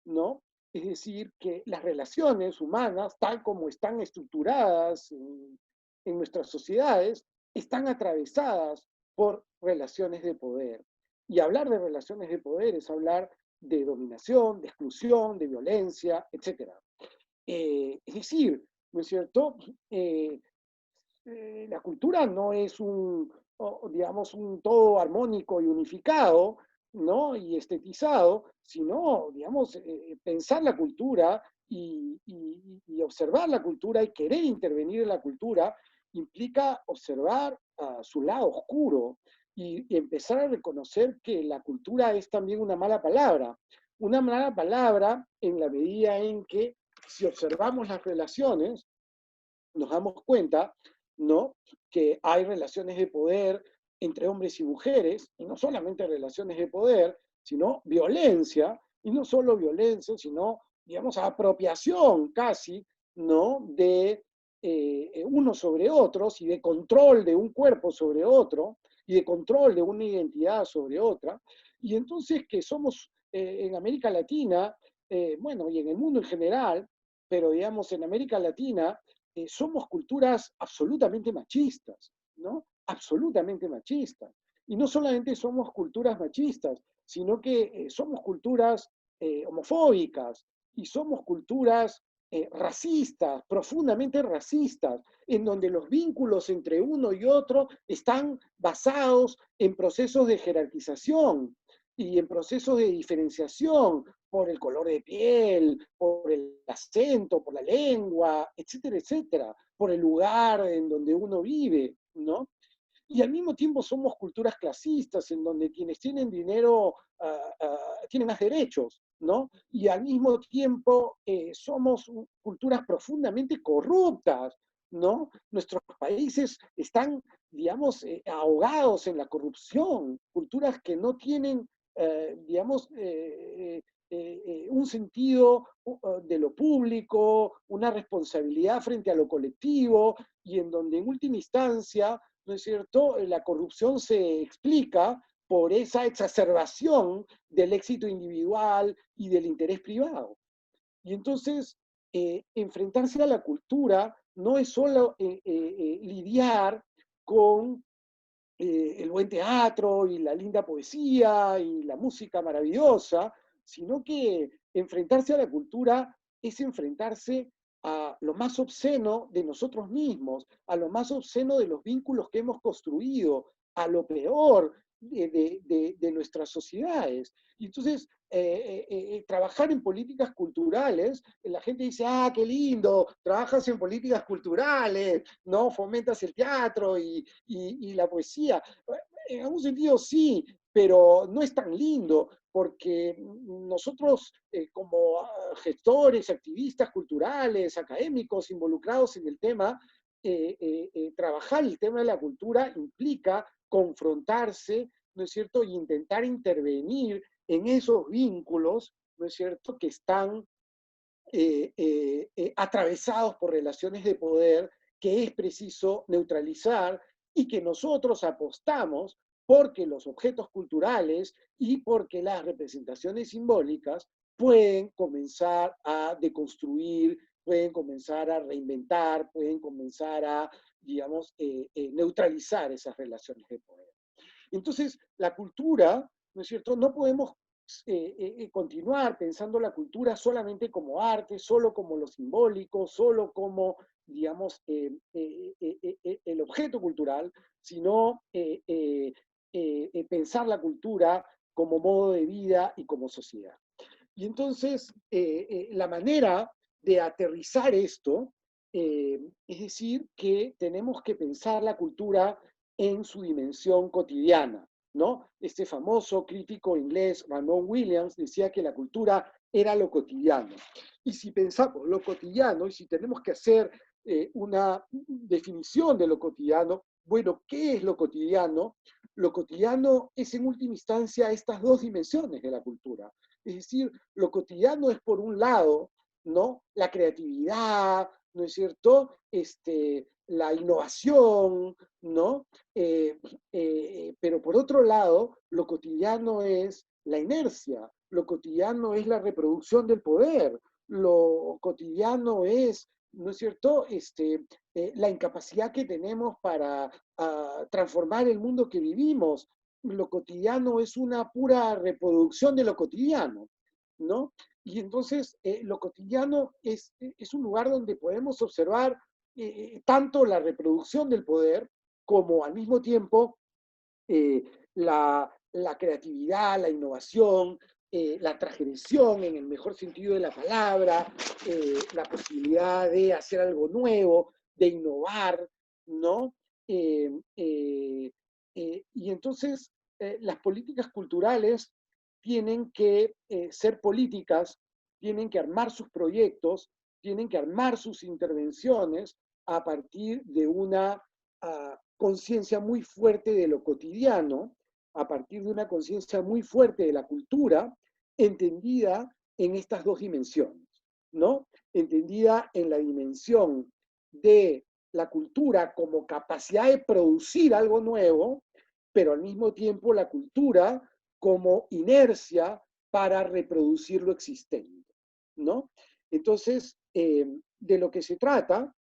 ¿no? Es decir, que las relaciones humanas, tal como están estructuradas en nuestras sociedades, están atravesadas por relaciones de poder. Y hablar de relaciones de poder es hablar de dominación, de exclusión, de violencia, etc. Es decir, ¿no es cierto? La cultura no es digamos, un todo armónico y unificado, ¿no?, y estetizado, sino, digamos, pensar la cultura y observar la cultura y querer intervenir en la cultura implica observar su lado oscuro y empezar a reconocer que la cultura es también una mala palabra en la medida en que, si observamos las relaciones, nos damos cuenta, ¿no?, que hay relaciones de poder entre hombres y mujeres, y no solamente relaciones de poder, sino violencia, y no solo violencia, sino, digamos, apropiación casi, ¿no?, de unos sobre otros, y de control de un cuerpo sobre otro, y de control de una identidad sobre otra. Y entonces que somos en América Latina, bueno, y en el mundo en general, pero digamos en América Latina, somos culturas absolutamente machistas, ¿no? Absolutamente machistas. Y no solamente somos culturas machistas, sino que somos culturas homofóbicas y somos culturas racistas, profundamente racistas, en donde los vínculos entre uno y otro están basados en procesos de jerarquización y en procesos de diferenciación por el color de piel, por el acento, por la lengua, etcétera, etcétera, por el lugar en donde uno vive, ¿no? Y al mismo tiempo somos culturas clasistas, en donde quienes tienen dinero tienen más derechos, ¿no? Y al mismo tiempo somos culturas profundamente corruptas, ¿no? Nuestros países están, digamos, ahogados en la corrupción, culturas que no tienen, digamos, un sentido de lo público, una responsabilidad frente a lo colectivo, y en donde en última instancia, ¿no es cierto?, la corrupción se explica por esa exacerbación del éxito individual y del interés privado. Y entonces, enfrentarse a la cultura no es solo lidiar con el buen teatro y la linda poesía y la música maravillosa, sino que enfrentarse a la cultura es enfrentarse a lo más obsceno de nosotros mismos, a lo más obsceno de los vínculos que hemos construido, a lo peor de nuestras sociedades. Y entonces, trabajar en políticas culturales, la gente dice, ah, qué lindo, trabajas en políticas culturales, ¿no? Fomentas el teatro y la poesía. En algún sentido sí, pero no es tan lindo, porque nosotros como gestores, activistas culturales, académicos involucrados en el tema, trabajar el tema de la cultura implica confrontarse, ¿no es cierto?, y intentar intervenir en esos vínculos, ¿no es cierto?, que están atravesados por relaciones de poder que es preciso neutralizar y que nosotros apostamos porque los objetos culturales y porque las representaciones simbólicas pueden comenzar a deconstruir, pueden comenzar a reinventar, pueden comenzar a, digamos, neutralizar esas relaciones de poder. Entonces, la cultura, ¿no es cierto? No podemos continuar pensando la cultura solamente como arte, solo como lo simbólico, solo como, digamos, el objeto cultural, sino pensar la cultura como modo de vida y como sociedad. Y entonces, la manera de aterrizar esto, es decir, que tenemos que pensar la cultura en su dimensión cotidiana, ¿no? Este famoso crítico inglés, Ramon Williams, decía que la cultura era lo cotidiano. Y si pensamos lo cotidiano, y si tenemos que hacer una definición de lo cotidiano, bueno, ¿qué es lo cotidiano? Lo cotidiano es en última instancia estas dos dimensiones de la cultura. Es decir, lo cotidiano es por un lado, ¿no?, la creatividad, ¿no es cierto?, la innovación, ¿no? Pero por otro lado, lo cotidiano es la inercia, lo cotidiano es la reproducción del poder, lo cotidiano es, ¿no es cierto?, la incapacidad que tenemos para transformar el mundo que vivimos. Lo cotidiano es una pura reproducción de lo cotidiano, ¿no? Y entonces lo cotidiano es un lugar donde podemos observar tanto la reproducción del poder como al mismo tiempo la creatividad, la innovación, la transgresión en el mejor sentido de la palabra, la posibilidad de hacer algo nuevo, de innovar, ¿no? Y entonces las políticas culturales tienen que ser políticas, tienen que armar sus proyectos, tienen que armar sus intervenciones a partir de una conciencia muy fuerte de lo cotidiano, a partir de una conciencia muy fuerte de la cultura, entendida en estas dos dimensiones, ¿no? Entendida en la dimensión de la cultura como capacidad de producir algo nuevo, pero al mismo tiempo la cultura como inercia para reproducir lo existente, ¿no? Entonces, de lo que se trata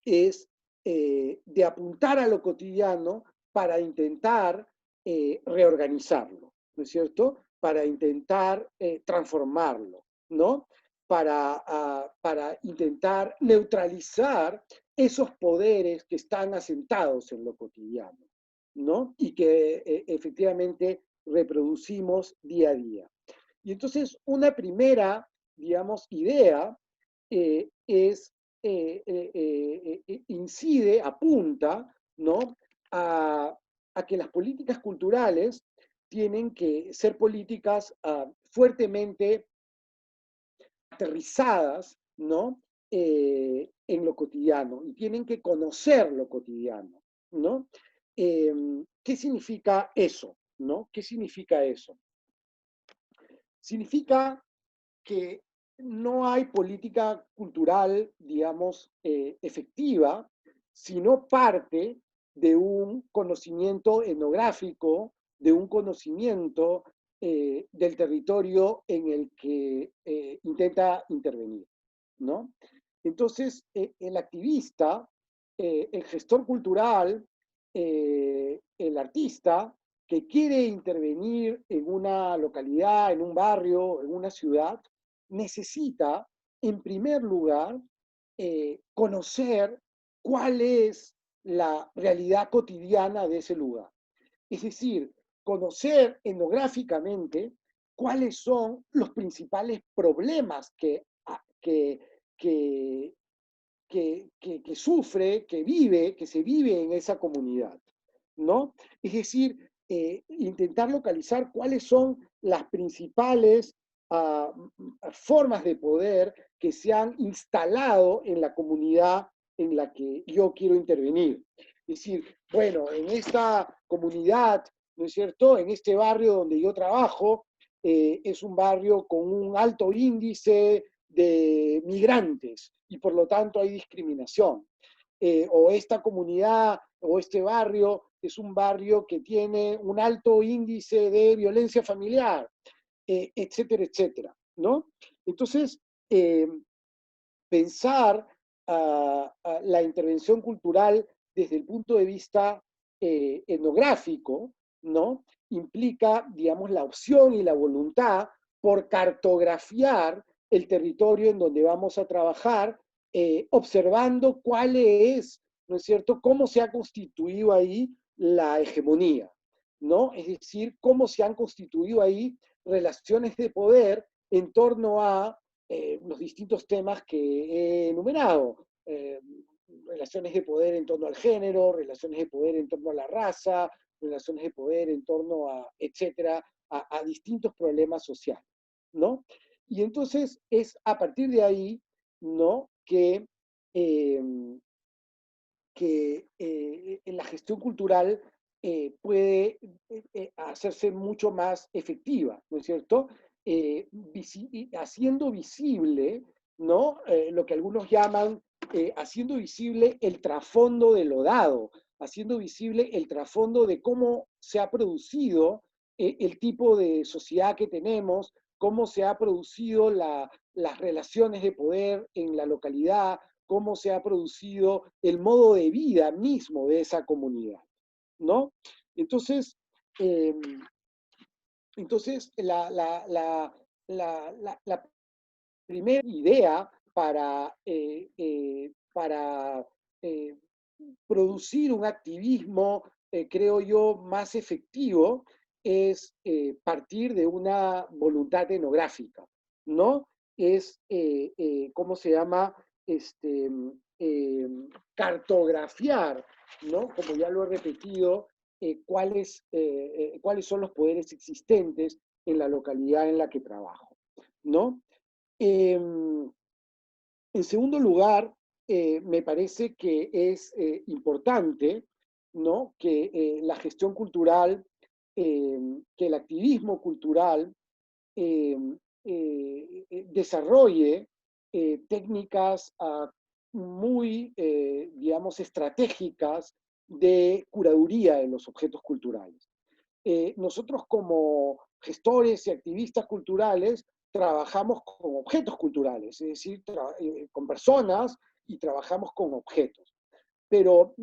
es de apuntar a lo cotidiano para intentar reorganizarlo, ¿no es cierto? Para intentar transformarlo, ¿no? Para intentar neutralizar esos poderes que están asentados en lo cotidiano, ¿no? Y que efectivamente reproducimos día a día. Y entonces una primera, digamos, idea incide, apunta, ¿no? a que las políticas culturales tienen que ser políticas fuertemente aterrizadas, ¿no? En lo cotidiano, y tienen que conocer lo cotidiano, ¿no? ¿Qué significa eso? ¿No? ¿Qué significa eso? Significa que no hay política cultural, digamos, efectiva, sino parte de un conocimiento etnográfico, de un conocimiento del territorio en el que intenta intervenir, ¿no? Entonces, el activista, el gestor cultural, el artista, que quiere intervenir en una localidad, en un barrio, en una ciudad, necesita, en primer lugar, conocer cuál es la realidad cotidiana de ese lugar. Es decir, conocer etnográficamente cuáles son los principales problemas que sufre, que se vive en esa comunidad, ¿no? Es decir, intentar localizar cuáles son las principales formas de poder que se han instalado en la comunidad en la que yo quiero intervenir. Es decir, bueno, en esta comunidad, ¿no es cierto?, en este barrio donde yo trabajo, es un barrio con un alto índice de migrantes y por lo tanto hay discriminación. O esta comunidad o este barrio es un barrio que tiene un alto índice de violencia familiar, etcétera, etcétera, ¿no? Entonces, pensar la intervención cultural desde el punto de vista etnográfico, ¿no? Implica, digamos, la opción y la voluntad por cartografiar el territorio en donde vamos a trabajar, observando cuál es, ¿no es cierto?, cómo se ha constituido ahí la hegemonía, ¿no? Es decir, cómo se han constituido ahí relaciones de poder en torno a los distintos temas que he enumerado. Relaciones de poder en torno al género, relaciones de poder en torno a la raza, relaciones de poder en torno a, etcétera, a distintos problemas sociales, ¿no? Y entonces es a partir de ahí, ¿no?, que la gestión cultural puede hacerse mucho más efectiva, ¿no es cierto? Haciendo visible, ¿no? Lo que algunos llaman haciendo visible el trasfondo de lo dado, haciendo visible el trasfondo de cómo se ha producido el tipo de sociedad que tenemos, cómo se ha producido las relaciones de poder en la localidad, cómo se ha producido el modo de vida mismo de esa comunidad, ¿no? Entonces, la primera idea para producir un activismo, creo yo, más efectivo es partir de una voluntad etnográfica, ¿no? Es, ¿cómo se llama? Cartografiar, ¿no? Como ya lo he repetido, cuáles son los poderes existentes en la localidad en la que trabajo, ¿no? En segundo lugar, me parece que es importante, ¿no?, que la gestión cultural, que el activismo cultural desarrolle técnicas muy, digamos, estratégicas de curaduría de los objetos culturales. Nosotros como gestores y activistas culturales trabajamos con objetos culturales, es decir, con personas y trabajamos con objetos. pero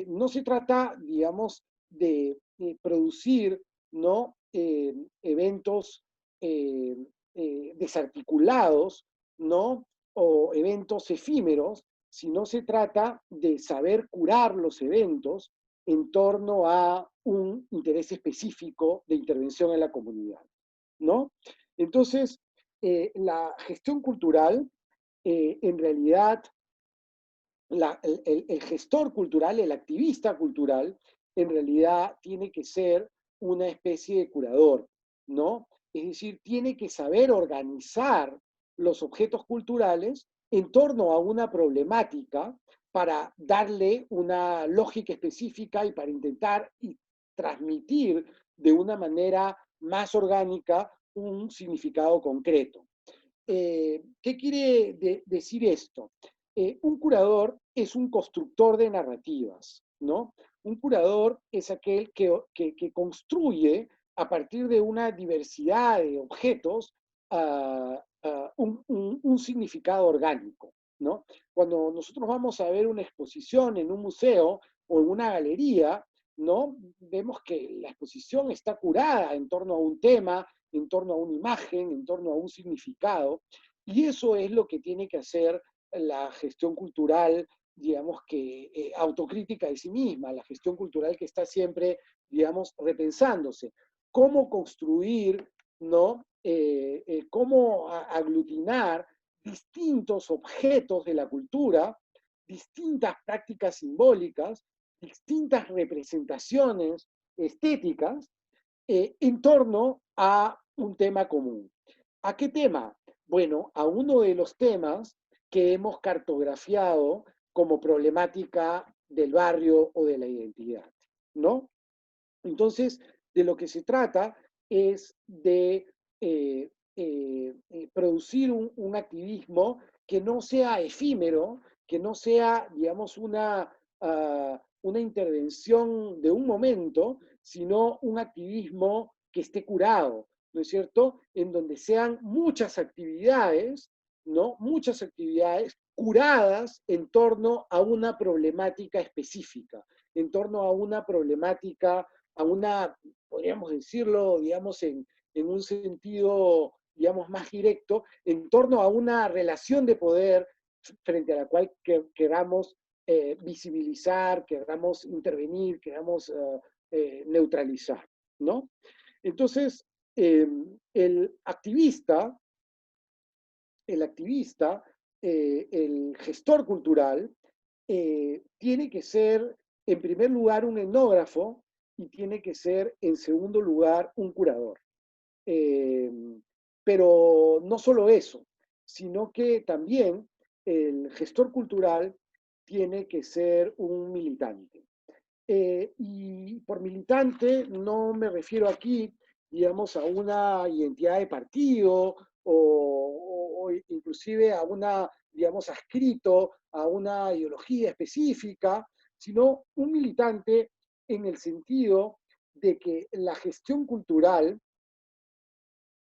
no se trata, digamos, de producir, ¿no? Eventos desarticulados, ¿no? O eventos efímeros, sino se trata de saber curar los eventos en torno a un interés específico de intervención en la comunidad, ¿no? Entonces, la gestión cultural, en realidad, el gestor cultural, el activista cultural, en realidad tiene que ser una especie de curador, ¿no? Es decir, tiene que saber organizar los objetos culturales en torno a una problemática para darle una lógica específica y para intentar transmitir de una manera más orgánica un significado concreto. ¿Qué quiere decir esto? Un curador es un constructor de narrativas, ¿no? Un curador es aquel que construye a partir de una diversidad de objetos un significado orgánico, ¿no? Cuando nosotros vamos a ver una exposición en un museo o en una galería, ¿no? Vemos que la exposición está curada en torno a un tema, en torno a una imagen, en torno a un significado, y eso es lo que tiene que hacer la gestión cultural, digamos que autocrítica de sí misma, la gestión cultural que está siempre, digamos, repensándose. ¿Cómo construir, ¿no? Cómo aglutinar distintos objetos de la cultura, distintas prácticas simbólicas, distintas representaciones estéticas en torno a un tema común. ¿A qué tema? Bueno, a uno de los temas que hemos cartografiado como problemática del barrio o de la identidad, ¿no? Entonces, de lo que se trata es de producir un activismo que no sea efímero, que no sea, digamos, una intervención de un momento, sino un activismo que esté curado, ¿no es cierto? En donde sean muchas actividades, ¿no? Muchas actividades curadas en torno a una problemática específica, en torno a una problemática, a una, podríamos decirlo, digamos, en un sentido, digamos, más directo, en torno a una relación de poder frente a la cual queramos visibilizar, queramos intervenir, queramos neutralizar, ¿no? Entonces, el activista, el gestor cultural, tiene que ser, en primer lugar, un etnógrafo y tiene que ser, en segundo lugar, un curador. Pero no solo eso, sino que también el gestor cultural tiene que ser un militante. Y por militante no me refiero aquí, digamos, a una identidad de partido o inclusive a una, digamos, adscrito a una ideología específica, sino un militante en el sentido de que la gestión cultural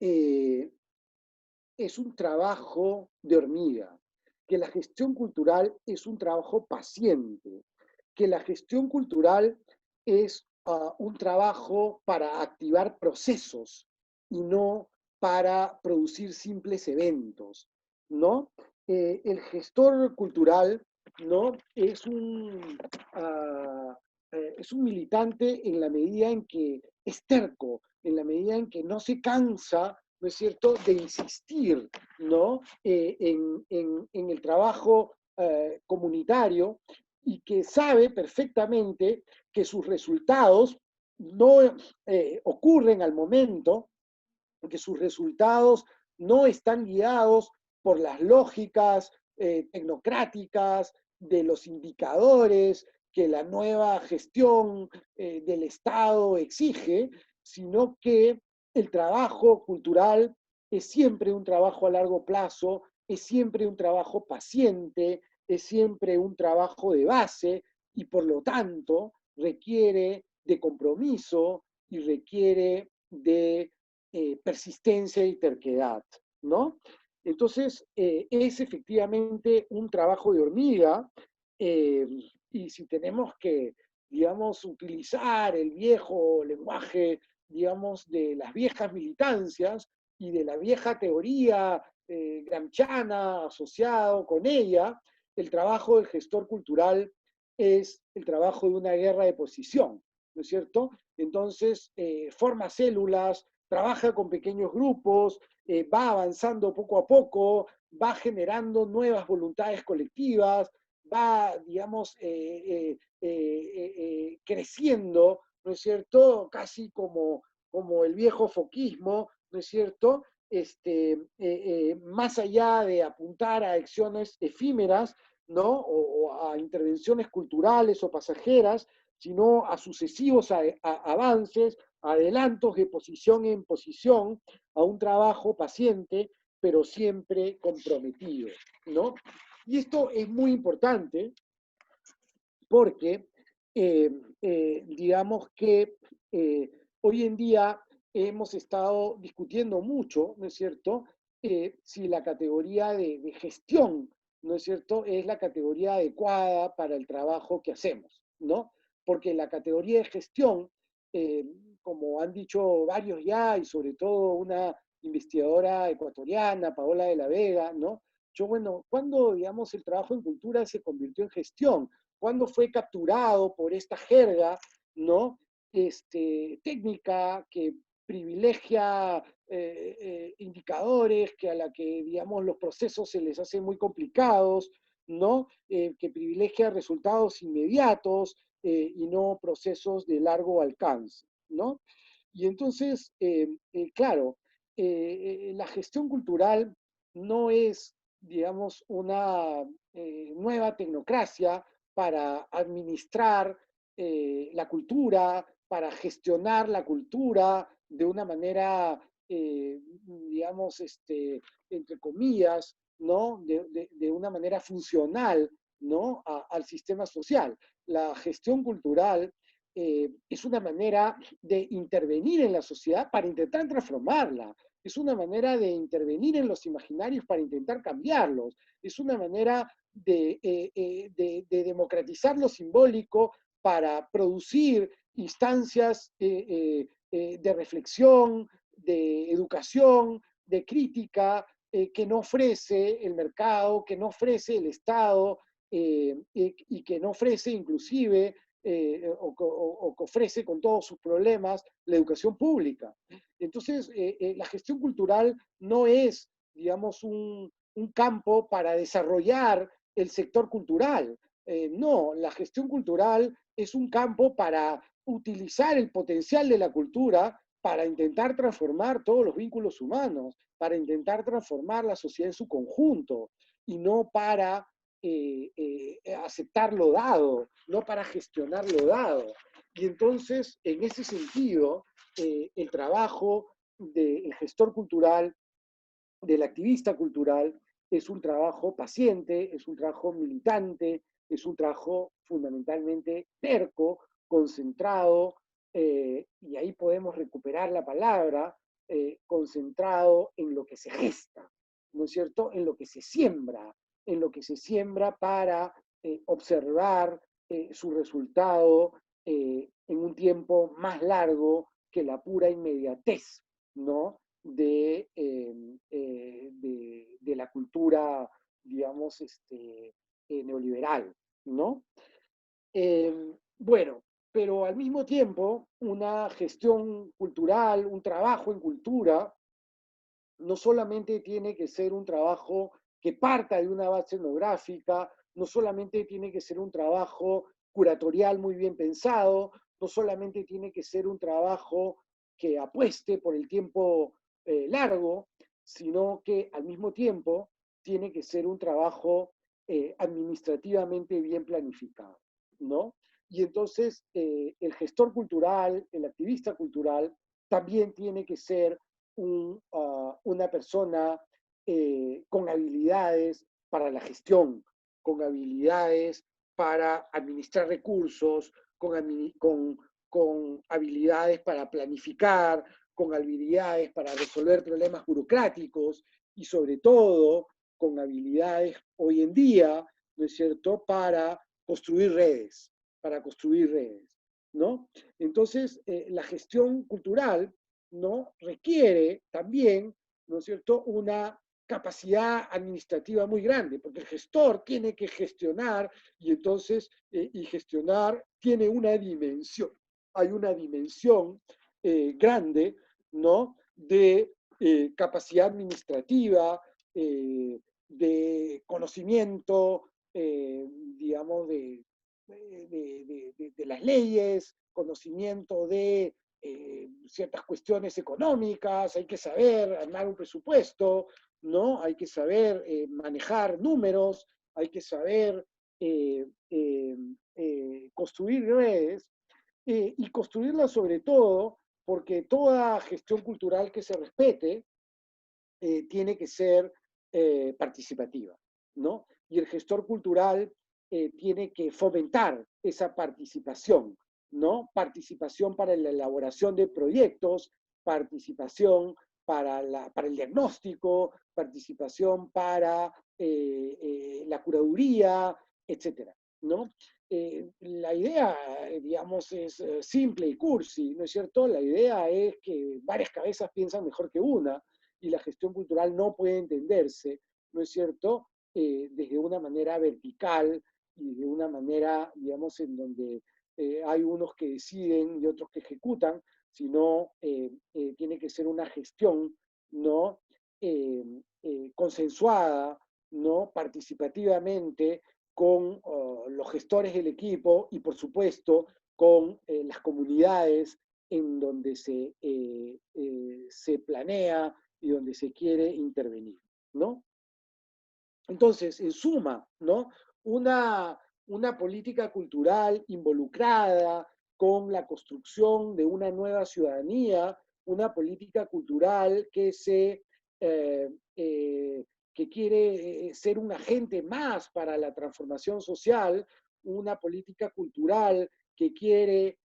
es un trabajo de hormiga, que la gestión cultural es un trabajo paciente, que la gestión cultural es un trabajo para activar procesos y no para producir simples eventos, ¿no? El gestor cultural, ¿no? Es un militante en la medida en que es terco, en la medida en que no se cansa, ¿no es cierto?, de insistir, ¿no?, en el trabajo comunitario, y que sabe perfectamente que sus resultados no ocurren al momento, que sus resultados no están guiados por las lógicas tecnocráticas de los indicadores que la nueva gestión del Estado exige, sino que el trabajo cultural es siempre un trabajo a largo plazo, es siempre un trabajo paciente, es siempre un trabajo de base y por lo tanto requiere de compromiso y requiere de persistencia y terquedad, ¿no? Entonces, es efectivamente un trabajo de hormiga y si tenemos que, digamos, utilizar el viejo lenguaje, digamos, de las viejas militancias y de la vieja teoría gramsciana asociado con ella, el trabajo del gestor cultural es el trabajo de una guerra de posición, ¿no es cierto? Entonces, forma células, trabaja con pequeños grupos, va avanzando poco a poco, va generando nuevas voluntades colectivas, va, digamos, creciendo, ¿no es cierto? Casi como el viejo foquismo, ¿no es cierto? Más allá de apuntar a acciones efímeras, ¿no? O a intervenciones culturales o pasajeras, sino a sucesivos avances, adelantos de posición en posición, a un trabajo paciente, pero siempre comprometido, ¿no? Y esto es muy importante porque, digamos que hoy en día hemos estado discutiendo mucho, ¿no es cierto?, si la categoría de gestión, ¿no es cierto?, es la categoría adecuada para el trabajo que hacemos, ¿no? Porque la categoría de gestión, como han dicho varios ya, y sobre todo una investigadora ecuatoriana, Paola de la Vega, ¿no? Yo, bueno, ¿cuándo, digamos, el trabajo en cultura se convirtió en gestión? ¿Cuándo fue capturado por esta jerga, ¿no? Técnica que privilegia indicadores, que a la que, digamos, los procesos se les hacen muy complicados, ¿no? Que privilegia resultados inmediatos y no procesos de largo alcance, ¿no? Y entonces, claro, la gestión cultural no es, digamos, una nueva tecnocracia para administrar la cultura, para gestionar la cultura de una manera, digamos, entre comillas, ¿no? De una manera funcional, ¿no? Al sistema social. La gestión cultural es una manera de intervenir en la sociedad para intentar transformarla. Es una manera de intervenir en los imaginarios para intentar cambiarlos. Es una manera de democratizar lo simbólico para producir instancias de reflexión, de educación, de crítica, que no ofrece el mercado, que no ofrece el Estado y que no ofrece inclusive o que ofrece con todos sus problemas la educación pública. Entonces, la gestión cultural no es, digamos, un campo para desarrollar el sector cultural. No, la gestión cultural es un campo para utilizar el potencial de la cultura para intentar transformar todos los vínculos humanos, para intentar transformar la sociedad en su conjunto, y no para aceptar lo dado, no para gestionar lo dado. Y entonces, en ese sentido, el trabajo del gestor cultural, del activista cultural, es un trabajo paciente, es un trabajo militante, es un trabajo fundamentalmente terco, concentrado, y ahí podemos recuperar la palabra, concentrado en lo que se gesta, ¿no es cierto? En lo que se siembra para observar su resultado en un tiempo más largo que la pura inmediatez, ¿no? De la cultura, digamos, neoliberal, ¿no? Bueno, pero al mismo tiempo, una gestión cultural, un trabajo en cultura, no solamente tiene que ser un trabajo que parta de una base etnográfica, no solamente tiene que ser un trabajo curatorial muy bien pensado, no solamente tiene que ser un trabajo que apueste por el tiempo largo, sino que al mismo tiempo tiene que ser un trabajo administrativamente bien planificado, ¿no? Y entonces el gestor cultural, el activista cultural, también tiene que ser una persona con habilidades para la gestión, con habilidades para administrar recursos, con habilidades para planificar, con habilidades para resolver problemas burocráticos y sobre todo con habilidades hoy en día, ¿no es cierto?, para construir redes, ¿no? Entonces, la gestión cultural, ¿no? Requiere también, ¿no es cierto?, una capacidad administrativa muy grande, porque el gestor tiene que gestionar y entonces, y gestionar tiene una dimensión, hay una dimensión grande, ¿no?, de capacidad administrativa, de conocimiento, digamos, de las leyes, conocimiento de ciertas cuestiones económicas, hay que saber armar un presupuesto, ¿no? Hay que saber manejar números, hay que saber construir redes y construirlas sobre todo porque toda gestión cultural que se respete tiene que ser participativa, ¿no? Y el gestor cultural tiene que fomentar esa participación, ¿no? Participación para la elaboración de proyectos, participación para el diagnóstico, participación para la curaduría, etcétera, ¿no? La idea, digamos, es simple y cursi, ¿no es cierto? La idea es que varias cabezas piensan mejor que una, y la gestión cultural no puede entenderse, ¿no es cierto?, desde una manera vertical y de una manera, digamos, en donde hay unos que deciden y otros que ejecutan, sino tiene que ser una gestión, ¿no?, consensuada, ¿no?, participativamente con los gestores del equipo y, por supuesto, con las comunidades en donde se planea y donde se quiere intervenir, ¿no? Entonces, en suma, ¿no?, una política cultural involucrada con la construcción de una nueva ciudadanía, una política cultural que que quiere ser un agente más para la transformación social, una política cultural que quiere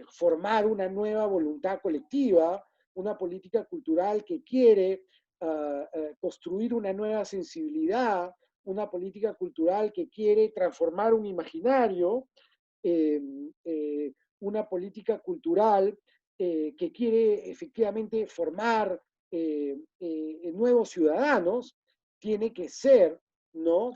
formar una nueva voluntad colectiva, una política cultural que quiere construir una nueva sensibilidad, una política cultural que quiere transformar un imaginario, una política cultural que quiere efectivamente formar nuevos ciudadanos, tiene que ser, ¿no?,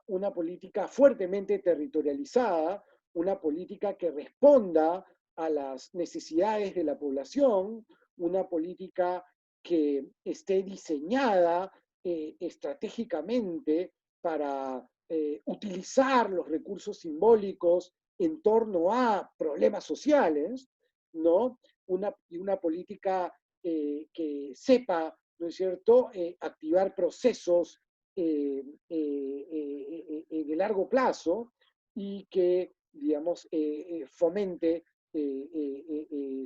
una política fuertemente territorializada, una política que responda a las necesidades de la población, una política que esté diseñada estratégicamente para utilizar los recursos simbólicos en torno a problemas sociales, ¿no? Una política que sepa, ¿no es cierto?, activar procesos de largo plazo y que, digamos, fomente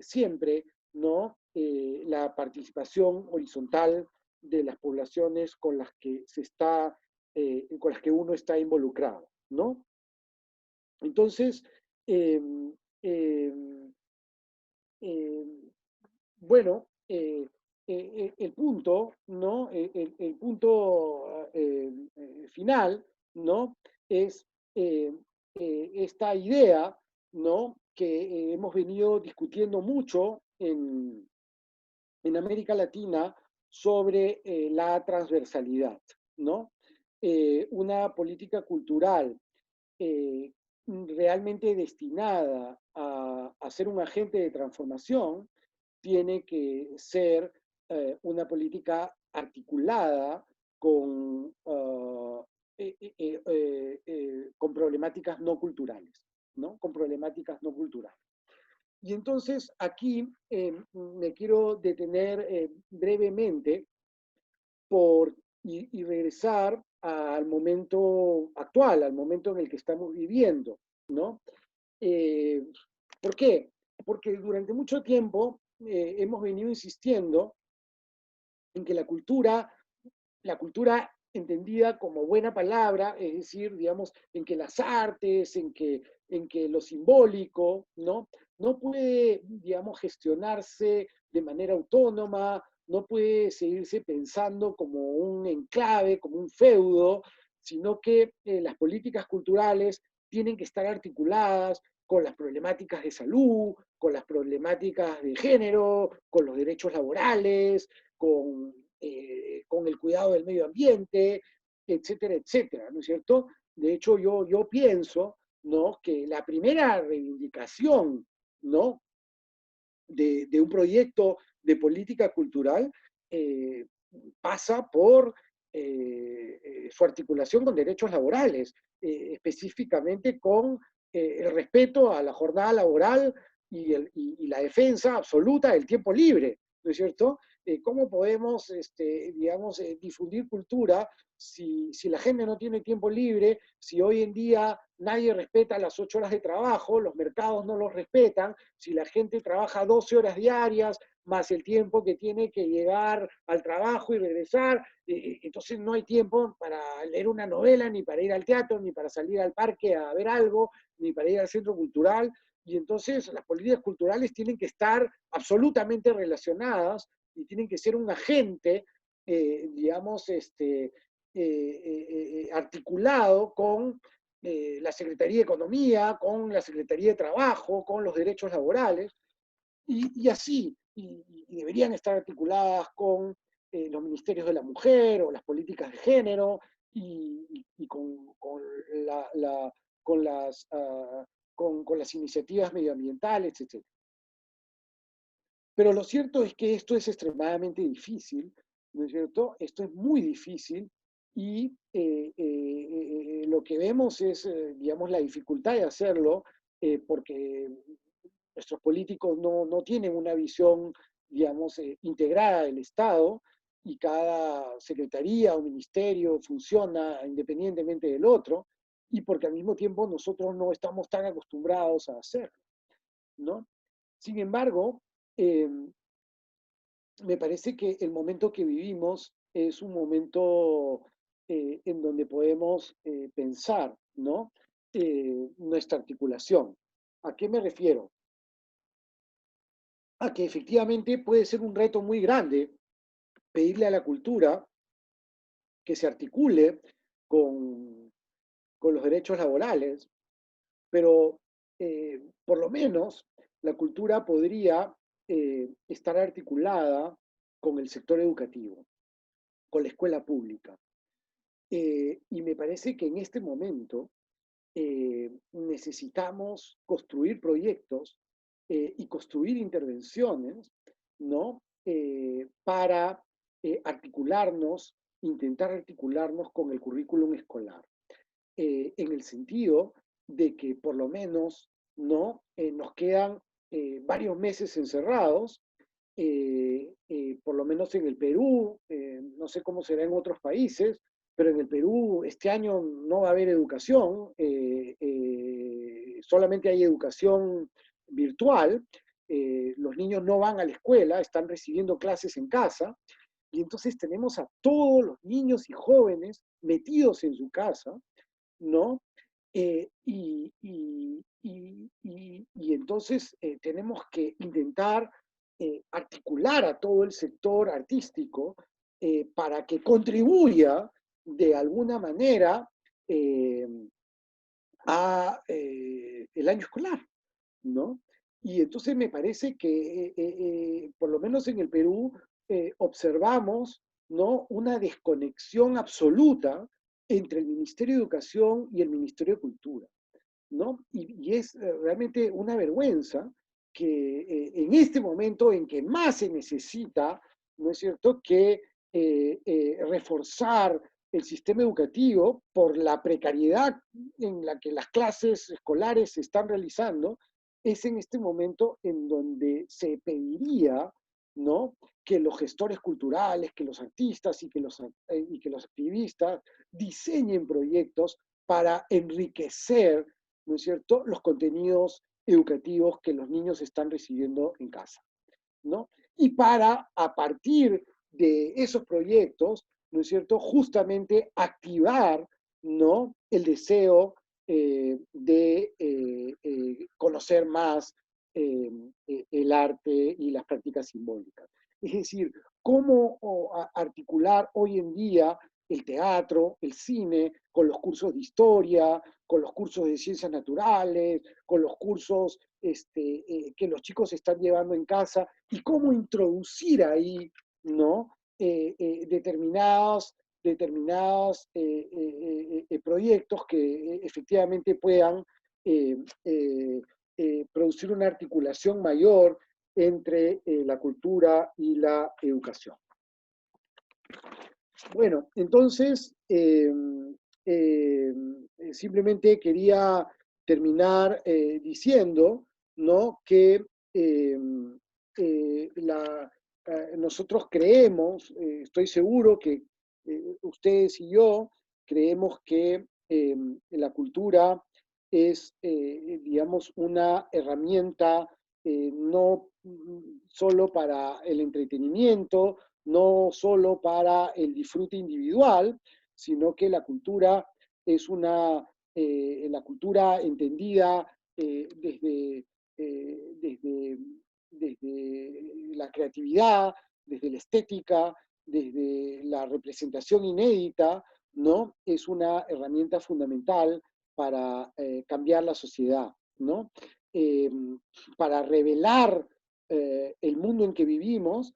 siempre, ¿no?, la participación horizontal de las poblaciones con las que con las que uno está involucrado, ¿no? Entonces, bueno, el punto, ¿no?, el punto final, ¿no?, es esta idea, ¿no?, que hemos venido discutiendo mucho en América Latina sobre la transversalidad, ¿no? Una política cultural realmente destinada a ser un agente de transformación tiene que ser una política articulada con problemáticas no culturales, ¿no? Con problemáticas no culturales. Y entonces aquí me quiero detener brevemente y regresar al momento actual, al momento en el que estamos viviendo, ¿no? ¿Por qué? Porque durante mucho tiempo hemos venido insistiendo en que la cultura entendida como buena palabra, es decir, digamos, en que las artes, en que lo simbólico, ¿no?, no puede, digamos, gestionarse de manera autónoma, no puede seguirse pensando como un enclave, como un feudo, sino que las políticas culturales tienen que estar articuladas con las problemáticas de salud, con las problemáticas de género, con los derechos laborales, con el cuidado del medio ambiente, etcétera, etcétera, ¿no es cierto? De hecho, yo pienso, ¿no?, que la primera reivindicación, ¿no?, de un proyecto de política cultural pasa por su articulación con derechos laborales, específicamente con el respeto a la jornada laboral y la defensa absoluta del tiempo libre, ¿no es cierto? ¿Cómo podemos, digamos, difundir cultura si la gente no tiene tiempo libre, si hoy en día nadie respeta las 8 horas de trabajo, los mercados no los respetan, si la gente trabaja 12 horas diarias, más el tiempo que tiene que llegar al trabajo y regresar, entonces no hay tiempo para leer una novela, ni para ir al teatro, ni para salir al parque a ver algo, ni para ir al centro cultural, y entonces las políticas culturales tienen que estar absolutamente relacionadas y tienen que ser un agente, digamos, articulado con la Secretaría de Economía, con la Secretaría de Trabajo, con los derechos laborales, y así, y deberían estar articuladas con los ministerios de la mujer o las políticas de género y con las iniciativas medioambientales, etc. Pero lo cierto es que esto es extremadamente difícil, ¿no es cierto? Esto es muy difícil y lo que vemos es, digamos, la dificultad de hacerlo porque nuestros políticos no tienen una visión, digamos, integrada del Estado y cada secretaría o ministerio funciona independientemente del otro y porque al mismo tiempo nosotros no estamos tan acostumbrados a hacerlo, ¿no? Sin embargo, me parece que el momento que vivimos es un momento en donde podemos pensar, ¿no?, nuestra articulación. ¿A qué me refiero? A que efectivamente puede ser un reto muy grande pedirle a la cultura que se articule con los derechos laborales, pero por lo menos la cultura podría estar articulada con el sector educativo, con la escuela pública. Y me parece que en este momento necesitamos construir proyectos y construir intervenciones, ¿no?, para articularnos, intentar articularnos con el currículum escolar, en el sentido de que por lo menos, ¿no?, nos quedan varios meses encerrados, por lo menos en el Perú, no sé cómo será en otros países, pero en el Perú este año no va a haber educación, solamente hay educación virtual, los niños no van a la escuela, están recibiendo clases en casa, y entonces tenemos a todos los niños y jóvenes metidos en su casa, ¿no? Y entonces tenemos que intentar articular a todo el sector artístico para que contribuya de alguna manera a el año escolar, ¿no? Y entonces me parece que, por lo menos en el Perú, observamos, ¿no?, una desconexión absoluta entre el Ministerio de Educación y el Ministerio de Cultura, ¿no? Y es realmente una vergüenza que en este momento en que más se necesita, ¿no es cierto?, que reforzar el sistema educativo por la precariedad en la que las clases escolares se están realizando, es en este momento en donde se pediría, ¿no?, que los gestores culturales, que los artistas y que los activistas diseñen proyectos para enriquecer, ¿no es cierto?, los contenidos educativos que los niños están recibiendo en casa, ¿no? Y para, a partir de esos proyectos, ¿no es cierto?, justamente activar, ¿no?, el deseo de conocer más el arte y las prácticas simbólicas. Es decir, cómo articular hoy en día el teatro, el cine, con los cursos de historia, con los cursos de ciencias naturales, con los cursos que los chicos están llevando en casa, y cómo introducir ahí, ¿no? Determinados proyectos que efectivamente puedan producir una articulación mayor entre la cultura y la educación. Bueno, entonces, simplemente quería terminar diciendo, ¿no?, que nosotros creemos, estoy seguro que ustedes y yo creemos que la cultura es, digamos, una herramienta no solo para el entretenimiento, no solo para el disfrute individual, sino que la cultura es la cultura entendida desde la creatividad, desde la estética, desde la representación inédita, ¿no? Es una herramienta fundamental para cambiar la sociedad, ¿no? Para revelar el mundo en que vivimos.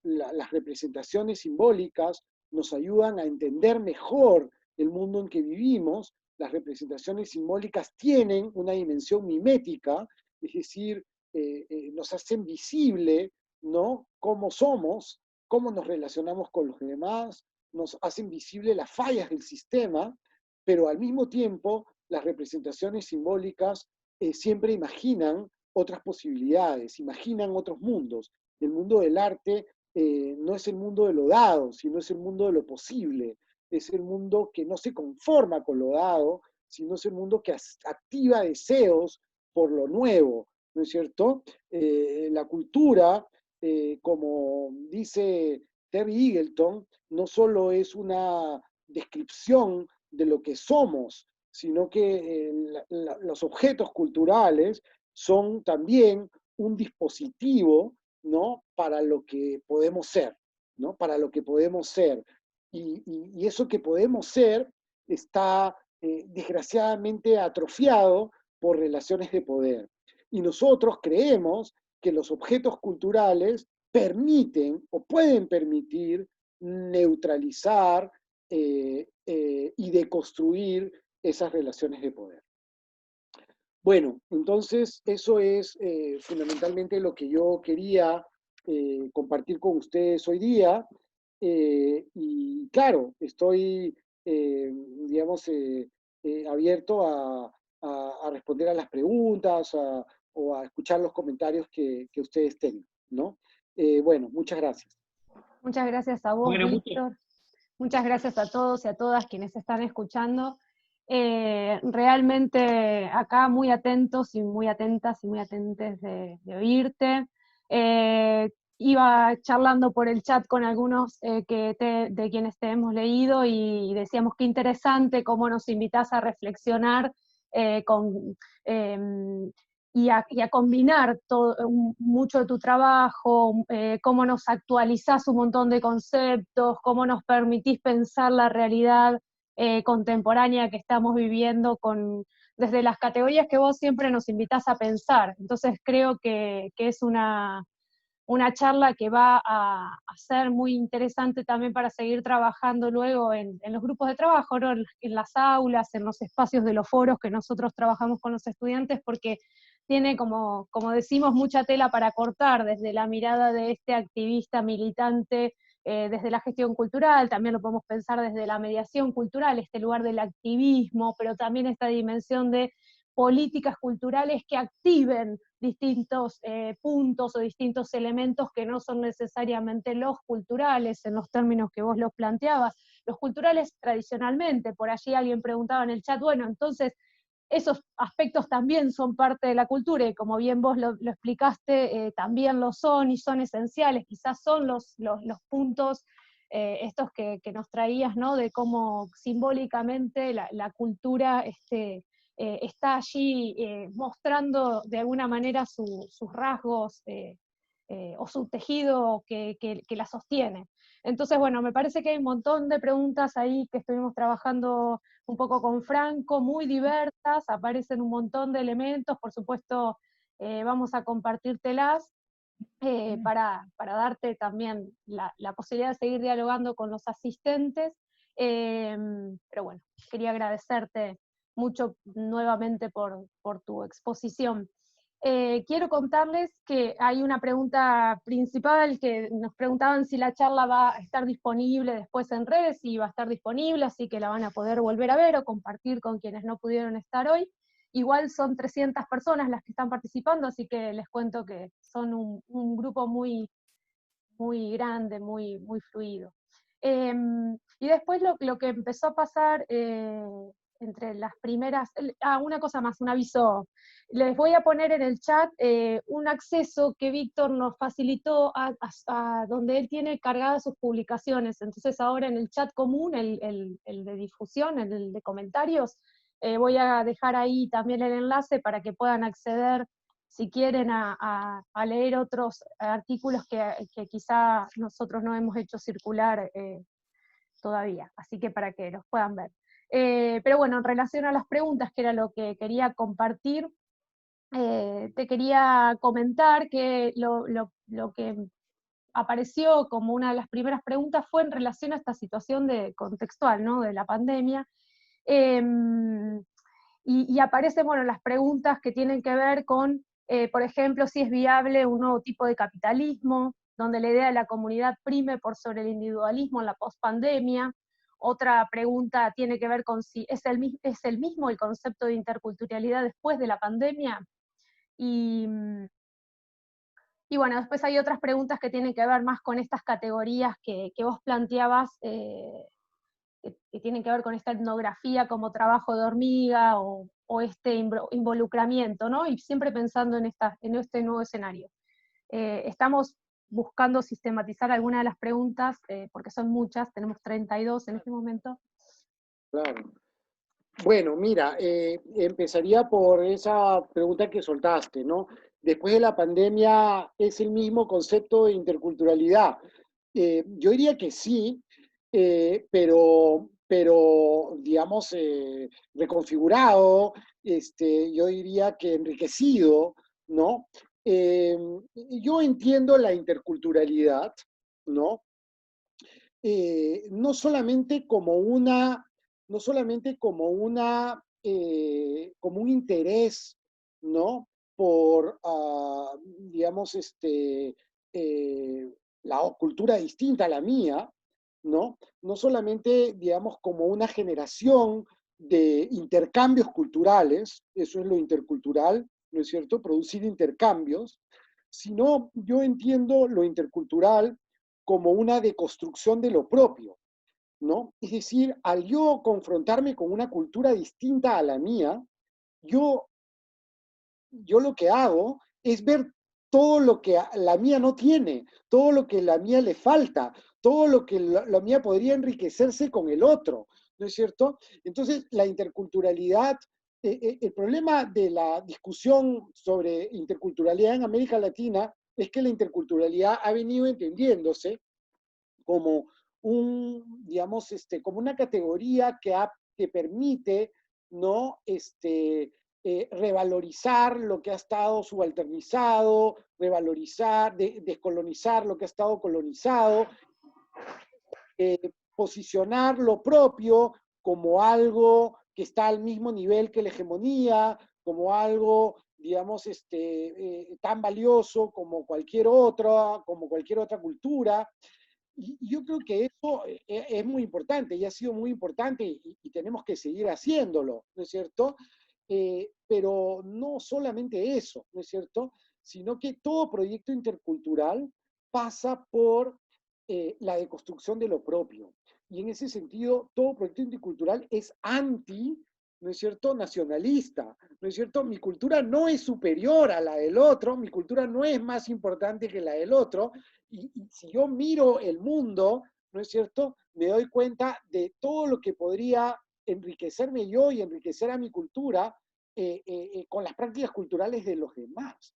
Las representaciones simbólicas nos ayudan a entender mejor el mundo en que vivimos. Las representaciones simbólicas tienen una dimensión mimética, es decir, nos hacen visible, ¿no?, cómo somos, cómo nos relacionamos con los demás, nos hacen visible las fallas del sistema, pero al mismo tiempo las representaciones simbólicas siempre imaginan otras posibilidades, imaginan otros mundos. El mundo del arte no es el mundo de lo dado, sino es el mundo de lo posible. Es el mundo que no se conforma con lo dado, sino es el mundo que activa deseos por lo nuevo, ¿no es cierto? La cultura, como dice Terry Eagleton, no solo es una descripción de lo que somos, sino que los objetos culturales son también un dispositivo, ¿no?, para lo que podemos ser, ¿no?, para lo que podemos ser. Y eso que podemos ser está desgraciadamente atrofiado por relaciones de poder. Y nosotros creemos que los objetos culturales permiten o pueden permitir neutralizar y deconstruir esas relaciones de poder. Bueno, entonces eso es fundamentalmente lo que yo quería compartir con ustedes hoy día. Y claro, estoy, digamos, abierto a responder a las preguntas o a escuchar los comentarios que ustedes tengan, ¿no? Bueno, muchas gracias. Muchas gracias a vos, Bueno, Víctor. Muchas gracias a todos y a todas quienes están escuchando. Realmente acá muy atentos y muy atentas y muy atentes de oírte. Iba charlando por el chat con algunos de quienes te hemos leído y decíamos qué interesante cómo nos invitás a reflexionar y a combinar mucho de tu trabajo, cómo nos actualizás un montón de conceptos, cómo nos permitís pensar la realidad contemporánea que estamos viviendo desde las categorías que vos siempre nos invitás a pensar. Entonces creo que es una charla que va a ser muy interesante también para seguir trabajando luego en los grupos de trabajo, ¿no?, en las aulas, en los espacios de los foros que nosotros trabajamos con los estudiantes, porque tiene, como decimos, mucha tela para cortar, desde la mirada de este activista militante, desde la gestión cultural, también lo podemos pensar desde la mediación cultural, este lugar del activismo, pero también esta dimensión de políticas culturales que activen distintos puntos o distintos elementos que no son necesariamente los culturales, en los términos que vos los planteabas. Los culturales tradicionalmente, por allí alguien preguntaba en el chat, bueno, entonces esos aspectos también son parte de la cultura, y como bien vos lo explicaste, también lo son y son esenciales, quizás son los puntos estos que nos traías, ¿no?, de cómo simbólicamente la cultura está allí mostrando de alguna manera sus rasgos o su tejido que la sostiene. Entonces, bueno, me parece que hay un montón de preguntas ahí que estuvimos trabajando un poco con Franco, muy diversas, aparecen un montón de elementos, por supuesto, vamos a compartírtelas para darte también la posibilidad de seguir dialogando con los asistentes, pero bueno, quería agradecerte mucho nuevamente por tu exposición. Quiero contarles que hay una pregunta principal que nos preguntaban si la charla va a estar disponible después en redes, y va a estar disponible, así que la van a poder volver a ver o compartir con quienes no pudieron estar hoy. Igual son 300 personas las que están participando, así que les cuento que son un grupo muy, muy grande, muy, muy fluido. Y después lo que empezó a pasar entre las primeras... una cosa más, un aviso. Les voy a poner en el chat un acceso que Víctor nos facilitó a donde él tiene cargadas sus publicaciones. Entonces ahora en el chat común, el de difusión, el de comentarios, voy a dejar ahí también el enlace para que puedan acceder, si quieren, a leer otros artículos que quizá nosotros no hemos hecho circular todavía, así que para que los puedan ver. Pero bueno, en relación a las preguntas, que era lo que quería compartir, te quería comentar que lo que apareció como una de las primeras preguntas fue en relación a esta situación contextual, ¿no?, de la pandemia. Y aparecen, bueno, las preguntas que tienen que ver con, por ejemplo, si es viable un nuevo tipo de capitalismo, donde la idea de la comunidad prime por sobre el individualismo en la pospandemia. Otra pregunta tiene que ver con si es el mismo el concepto de interculturalidad después de la pandemia. Y bueno, después hay otras preguntas que tienen que ver más con estas categorías que vos planteabas, que tienen que ver con esta etnografía como trabajo de hormiga o este involucramiento, ¿no? Y siempre pensando en este nuevo escenario. Estamos buscando sistematizar algunas de las preguntas, porque son muchas, tenemos 32 en este momento. Claro. Bueno, mira, empezaría por esa pregunta que soltaste, ¿no? Después de la pandemia, ¿es el mismo concepto de interculturalidad? Yo diría que sí, pero digamos, reconfigurado, yo diría que enriquecido, ¿no? Yo entiendo la interculturalidad, ¿no? No solamente como como un interés, ¿no? Por, digamos, la cultura distinta a la mía, ¿no? No solamente, digamos, como una generación de intercambios culturales, eso es lo intercultural, ¿no es cierto? Producir intercambios, sino yo entiendo lo intercultural como una deconstrucción de lo propio, ¿no? Es decir, al yo confrontarme con una cultura distinta a la mía, yo lo que hago es ver todo lo que la mía no tiene, todo lo que la mía le falta, todo lo que la mía podría enriquecerse con el otro, ¿no es cierto? Entonces, la interculturalidad, el problema de la discusión sobre interculturalidad en América Latina es que la interculturalidad ha venido entendiéndose como digamos, como una categoría que permite, ¿no? Revalorizar lo que ha estado subalternizado, revalorizar, descolonizar lo que ha estado colonizado, posicionar lo propio como algo que está al mismo nivel que la hegemonía, como algo, digamos, tan valioso como cualquier otra cultura. Y yo creo que eso es muy importante y ha sido muy importante y tenemos que seguir haciéndolo, ¿no es cierto? Pero no solamente eso, ¿no es cierto? Sino que todo proyecto intercultural pasa por la deconstrucción de lo propio. Y en ese sentido, todo proyecto intercultural es anti, ¿no es cierto?, nacionalista, ¿no es cierto? Mi cultura no es superior a la del otro, mi cultura no es más importante que la del otro, y si yo miro el mundo, ¿no es cierto?, me doy cuenta de todo lo que podría enriquecerme yo y enriquecer a mi cultura con las prácticas culturales de los demás.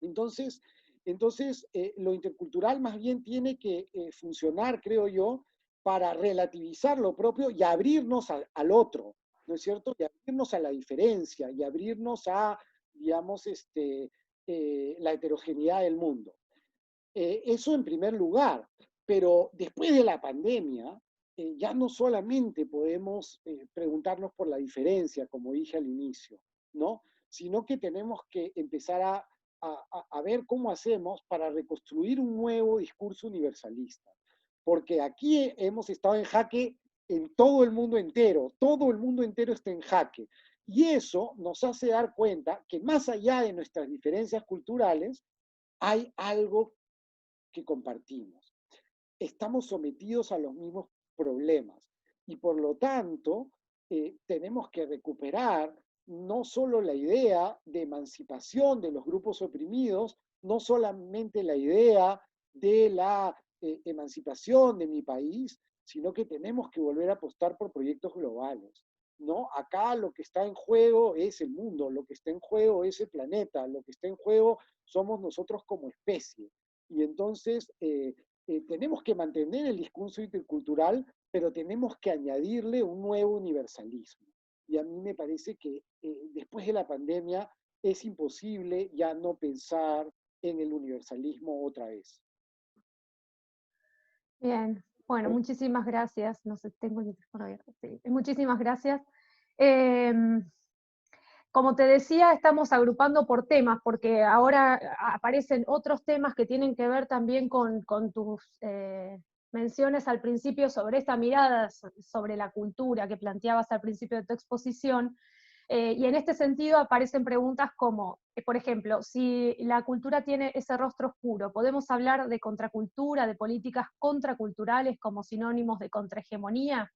Entonces, Entonces, lo intercultural más bien tiene que funcionar, creo yo, para relativizar lo propio y abrirnos al otro, ¿no es cierto? Y abrirnos a la diferencia, y abrirnos a, digamos, la heterogeneidad del mundo. Eso en primer lugar, pero después de la pandemia, ya no solamente podemos preguntarnos por la diferencia, como dije al inicio, ¿no? Sino que tenemos que empezar a ver cómo hacemos para reconstruir un nuevo discurso universalista. Porque aquí hemos estado en jaque en todo el mundo entero está en jaque. Y eso nos hace dar cuenta que más allá de nuestras diferencias culturales, hay algo que compartimos. Estamos sometidos a los mismos problemas y por lo tanto tenemos que recuperar no solo la idea de emancipación de los grupos oprimidos, no solamente la idea de la emancipación de mi país, sino que tenemos que volver a apostar por proyectos globales, ¿no? Acá lo que está en juego es el mundo, lo que está en juego es el planeta, lo que está en juego somos nosotros como especie. Y entonces tenemos que mantener el discurso intercultural, pero tenemos que añadirle un nuevo universalismo. Y a mí me parece que después de la pandemia es imposible ya no pensar en el universalismo otra vez. Bien, bueno, muchísimas gracias. No sé, tengo el micrófono abierto. Sí. Muchísimas gracias. Como te decía, estamos agrupando por temas, porque ahora aparecen otros temas que tienen que ver también con tus menciones al principio sobre esta mirada sobre la cultura que planteabas al principio de tu exposición. Y en este sentido aparecen preguntas como, por ejemplo, si la cultura tiene ese rostro oscuro, ¿podemos hablar de contracultura, de políticas contraculturales como sinónimos de contrahegemonía?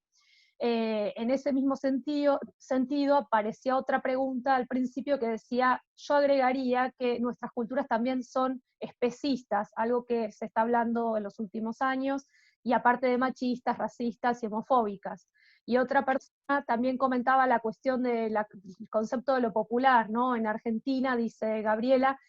En ese mismo sentido aparecía otra pregunta al principio que decía, yo agregaría que nuestras culturas también son especistas, algo que se está hablando en los últimos años, y aparte de machistas, racistas y homofóbicas. Y otra persona también comentaba la cuestión del concepto de lo popular, ¿no? En Argentina, dice Gabriela,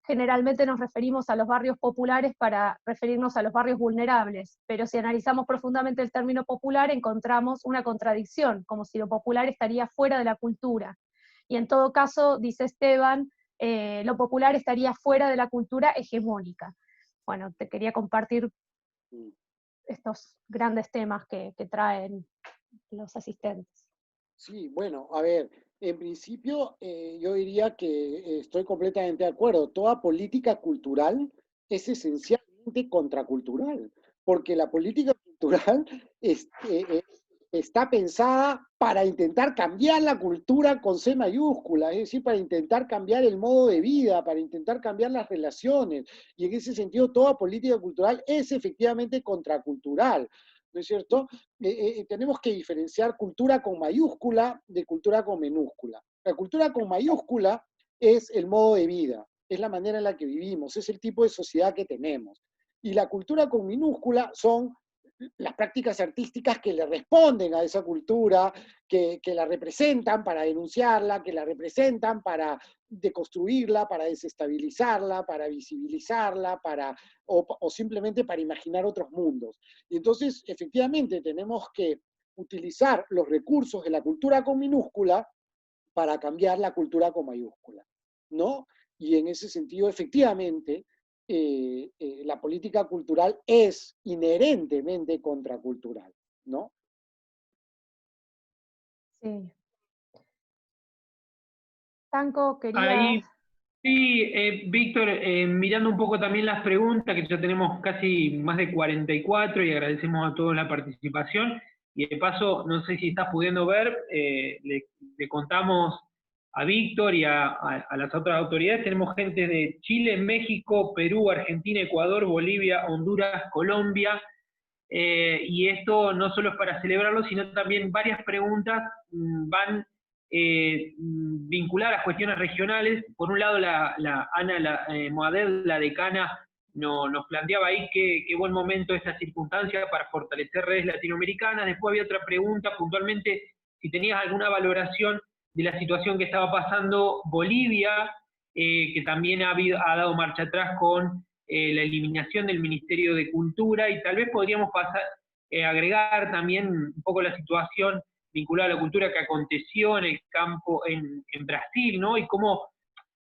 generalmente nos referimos a los barrios populares para referirnos a los barrios vulnerables, pero si analizamos profundamente el término popular encontramos una contradicción, como si lo popular estaría fuera de la cultura. Y en todo caso, dice Esteban, lo popular estaría fuera de la cultura hegemónica. Bueno, te quería compartir estos grandes temas que traen los asistentes. Sí, bueno, a ver, en principio yo diría que estoy completamente de acuerdo. Toda política cultural es esencialmente contracultural, porque la política cultural está pensada para intentar cambiar la cultura con C mayúscula, es decir, para intentar cambiar el modo de vida, para intentar cambiar las relaciones. Y en ese sentido, toda política cultural es efectivamente contracultural, ¿no es cierto? Tenemos que diferenciar cultura con mayúscula de cultura con minúscula. La cultura con mayúscula es el modo de vida, es la manera en la que vivimos, es el tipo de sociedad que tenemos. Y la cultura con minúscula son las prácticas artísticas que le responden a esa cultura, que la representan para denunciarla, que la representan para deconstruirla, para desestabilizarla, para visibilizarla, o simplemente para imaginar otros mundos. Y entonces, efectivamente, tenemos que utilizar los recursos de la cultura con minúscula para cambiar la cultura con mayúscula, ¿no? Y en ese sentido, efectivamente, la política cultural es inherentemente contracultural, ¿no? Sí. Tanco, quería... Ahí, sí, Víctor, mirando un poco también las preguntas, que ya tenemos casi más de 44 y agradecemos a todos la participación. Y de paso, no sé si estás pudiendo ver, le contamos a Víctor y a las otras autoridades, tenemos gente de Chile, México, Perú, Argentina, Ecuador, Bolivia, Honduras, Colombia, y esto no solo es para celebrarlo, sino también varias preguntas van vinculadas a cuestiones regionales. Por un lado, Ana Moadel, la decana, nos planteaba ahí qué buen momento esa circunstancia para fortalecer redes latinoamericanas. Después había otra pregunta, puntualmente, si tenías alguna valoración de la situación que estaba pasando Bolivia, que también ha dado marcha atrás con la eliminación del Ministerio de Cultura, y tal vez podríamos agregar también un poco la situación vinculada a la cultura que aconteció en el campo en Brasil, ¿no? Y cómo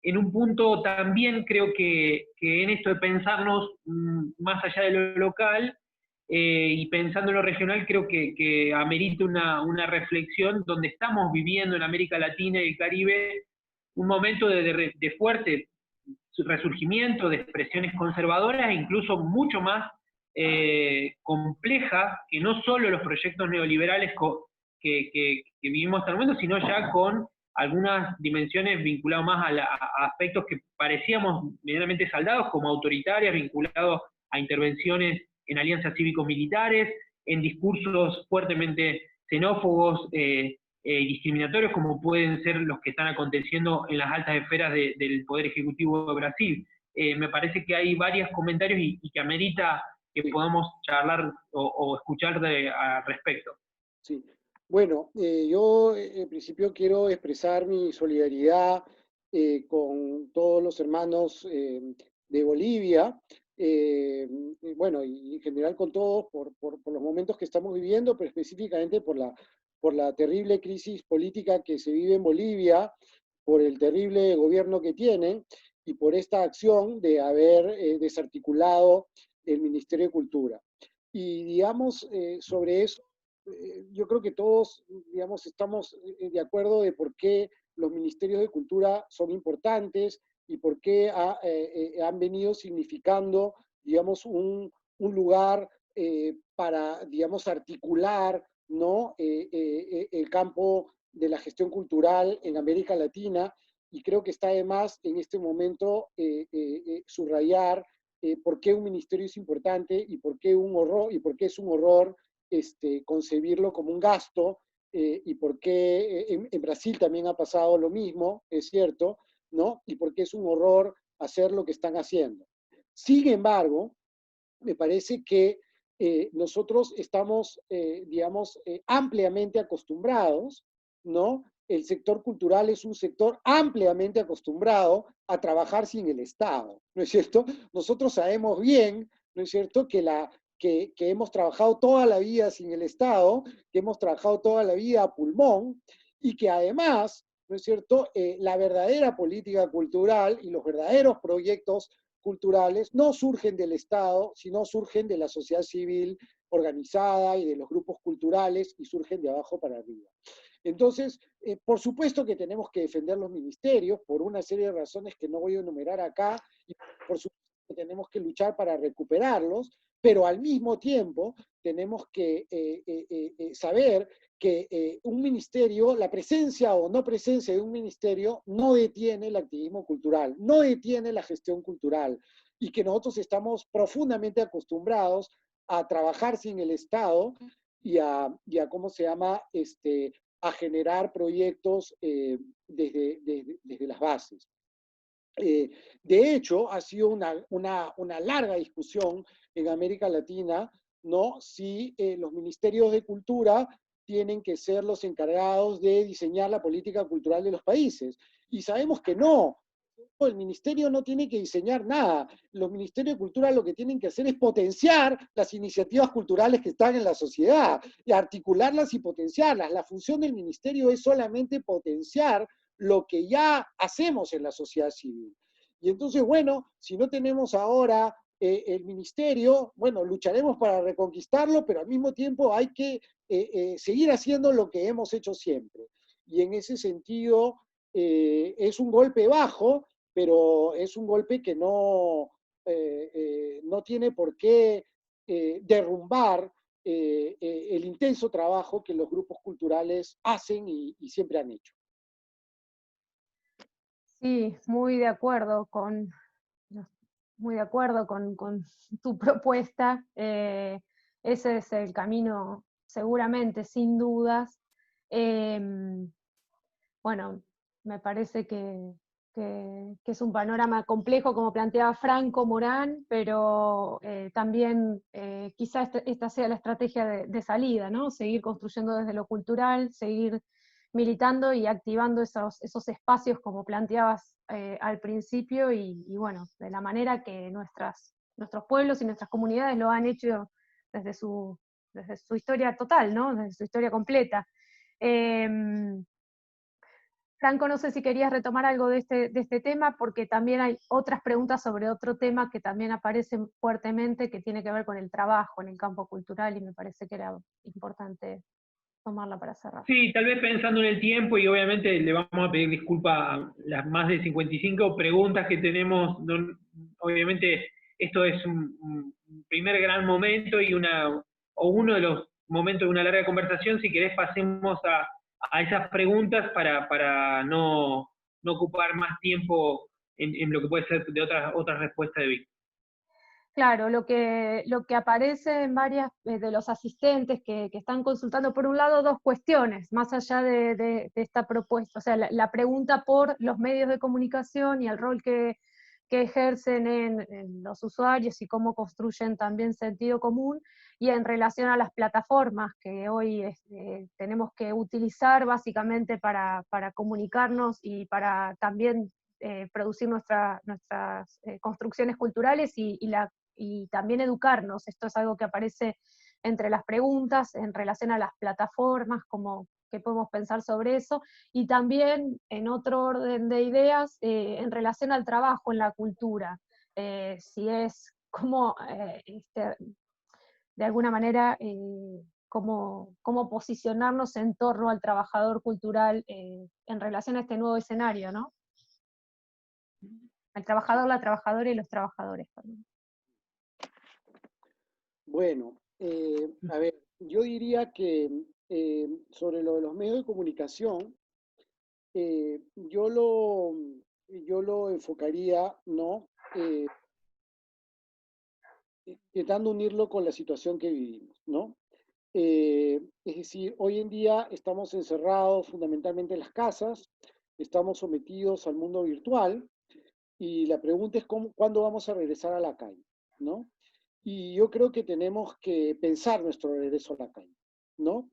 en un punto también creo que en esto de pensarnos más allá de lo local y pensando en lo regional, creo que amerita una reflexión donde estamos viviendo en América Latina y el Caribe un momento de fuerte resurgimiento de expresiones conservadoras, e incluso mucho más complejas que no solo los proyectos neoliberales que vivimos hasta el momento, sino ya con algunas dimensiones vinculadas más a aspectos que parecíamos medianamente saldados, como autoritarias, vinculados a intervenciones en alianzas cívico-militares, en discursos fuertemente xenófobos discriminatorios, como pueden ser los que están aconteciendo en las altas esferas del Poder Ejecutivo de Brasil. Me parece que hay varios comentarios y que amerita que podamos charlar o escuchar al respecto. Sí. Bueno, yo en principio quiero expresar mi solidaridad con todos los hermanos de Bolivia, bueno, y en general con todos por los momentos que estamos viviendo, pero específicamente por la terrible crisis política que se vive en Bolivia, por el terrible gobierno que tienen y por esta acción de haber desarticulado el Ministerio de Cultura. Y digamos, sobre eso, yo creo que todos, digamos, estamos de acuerdo de por qué los ministerios de cultura son importantes y por qué han venido significando, digamos, un lugar para, digamos, articular, ¿no? El campo de la gestión cultural en América Latina, y creo que está además en este momento subrayar por qué un ministerio es importante y por qué es un horror concebirlo como un gasto, y por qué en Brasil también ha pasado lo mismo, es cierto, ¿no? Y por qué es un horror hacer lo que están haciendo. Sin embargo, me parece que nosotros estamos, digamos, ampliamente acostumbrados, ¿no? El sector cultural es un sector ampliamente acostumbrado a trabajar sin el Estado, ¿no es cierto? Nosotros sabemos bien, ¿no es cierto?, que hemos trabajado toda la vida sin el Estado, que hemos trabajado toda la vida a pulmón, y que además, ¿no es cierto?, la verdadera política cultural y los verdaderos proyectos culturales no surgen del Estado, sino surgen de la sociedad civil organizada y de los grupos culturales, y surgen de abajo para arriba. Entonces, por supuesto que tenemos que defender los ministerios por una serie de razones que no voy a enumerar acá, y por supuesto que tenemos que luchar para recuperarlos, pero al mismo tiempo tenemos que saber que un ministerio, la presencia o no presencia de un ministerio, no detiene el activismo cultural, no detiene la gestión cultural, y que nosotros estamos profundamente acostumbrados a trabajar sin el Estado y a ¿cómo se llama?, a generar proyectos desde las bases. De hecho, ha sido una larga discusión en América Latina, ¿no?, si los ministerios de cultura tienen que ser los encargados de diseñar la política cultural de los países. Y sabemos que no. El ministerio no tiene que diseñar nada. Los ministerios de cultura lo que tienen que hacer es potenciar las iniciativas culturales que están en la sociedad, y articularlas y potenciarlas. La función del ministerio es solamente potenciar lo que ya hacemos en la sociedad civil. Y entonces, bueno, si no tenemos ahora el ministerio, bueno, lucharemos para reconquistarlo, pero al mismo tiempo hay que seguir haciendo lo que hemos hecho siempre. Y en ese sentido, es un golpe bajo, pero es un golpe que no tiene por qué derrumbar el intenso trabajo que los grupos culturales hacen y siempre han hecho. Sí, muy de acuerdo con tu propuesta. Ese es el camino, seguramente, sin dudas. Bueno, me parece que es un panorama complejo, como planteaba Franco Morán, pero también quizá esta sea la estrategia de salida, ¿no? Seguir construyendo desde lo cultural, seguir militando y activando esos espacios como planteabas al principio, y bueno, de la manera que nuestros pueblos y nuestras comunidades lo han hecho desde su historia total, ¿no? Desde su historia completa. Franco, no sé si querías retomar algo de este tema, porque también hay otras preguntas sobre otro tema que también aparecen fuertemente, que tiene que ver con el trabajo en el campo cultural, y me parece que era importante tomarla para cerrar. Sí, tal vez pensando en el tiempo, y obviamente le vamos a pedir disculpas a las más de 55 preguntas que tenemos. Obviamente esto es un primer gran momento y uno de los momentos de una larga conversación. Si querés, pasemos a esas preguntas para no ocupar más tiempo en lo que puede ser de otras respuestas de Víctor. Claro, lo que aparece en varias de los asistentes que están consultando, por un lado, dos cuestiones, más allá de esta propuesta, o sea, la pregunta por los medios de comunicación y el rol que ejercen en los usuarios y cómo construyen también sentido común, y en relación a las plataformas que hoy tenemos que utilizar básicamente para comunicarnos y para también producir nuestras construcciones culturales y también educarnos. Esto es algo que aparece entre las preguntas en relación a las plataformas, como qué podemos pensar sobre eso, y también en otro orden de ideas, en relación al trabajo en la cultura, si es como, de alguna manera, cómo posicionarnos en torno al trabajador cultural en relación a este nuevo escenario, ¿no? El trabajador, la trabajadora y los trabajadores, perdón. Bueno, a ver, yo diría que sobre lo de los medios de comunicación, yo lo enfocaría, ¿no? Intentando unirlo con la situación que vivimos, ¿no? Es decir, hoy en día estamos encerrados fundamentalmente en las casas, estamos sometidos al mundo virtual, y la pregunta es cuándo vamos a regresar a la calle, ¿no? Y yo creo que tenemos que pensar nuestro regreso a la calle, ¿no?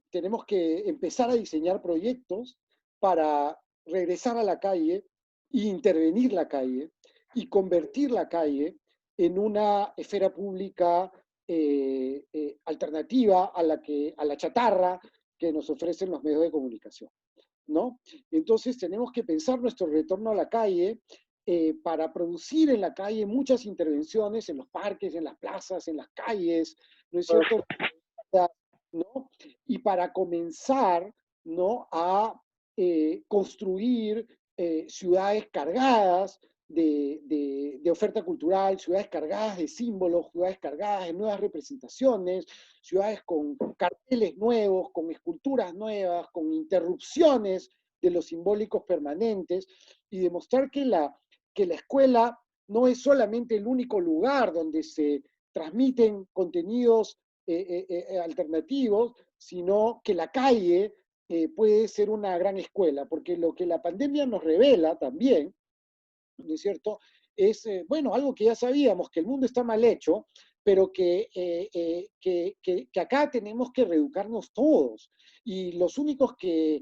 Tenemos que empezar a diseñar proyectos para regresar a la calle e intervenir la calle y convertir la calle en una esfera pública alternativa a la chatarra que nos ofrecen los medios de comunicación, ¿no? Entonces tenemos que pensar nuestro retorno a la calle para producir en la calle muchas intervenciones en los parques, en las plazas, en las calles, ¿no es cierto? ¿No? Y para comenzar, ¿no?, a construir ciudades cargadas de oferta cultural, ciudades cargadas de símbolos, ciudades cargadas de nuevas representaciones, ciudades con carteles nuevos, con esculturas nuevas, con interrupciones de los simbólicos permanentes, y demostrar que la escuela no es solamente el único lugar donde se transmiten contenidos alternativos, sino que la calle puede ser una gran escuela, porque lo que la pandemia nos revela también, ¿no es cierto?, es, bueno, algo que ya sabíamos, que el mundo está mal hecho, pero que acá tenemos que reeducarnos todos, y los únicos que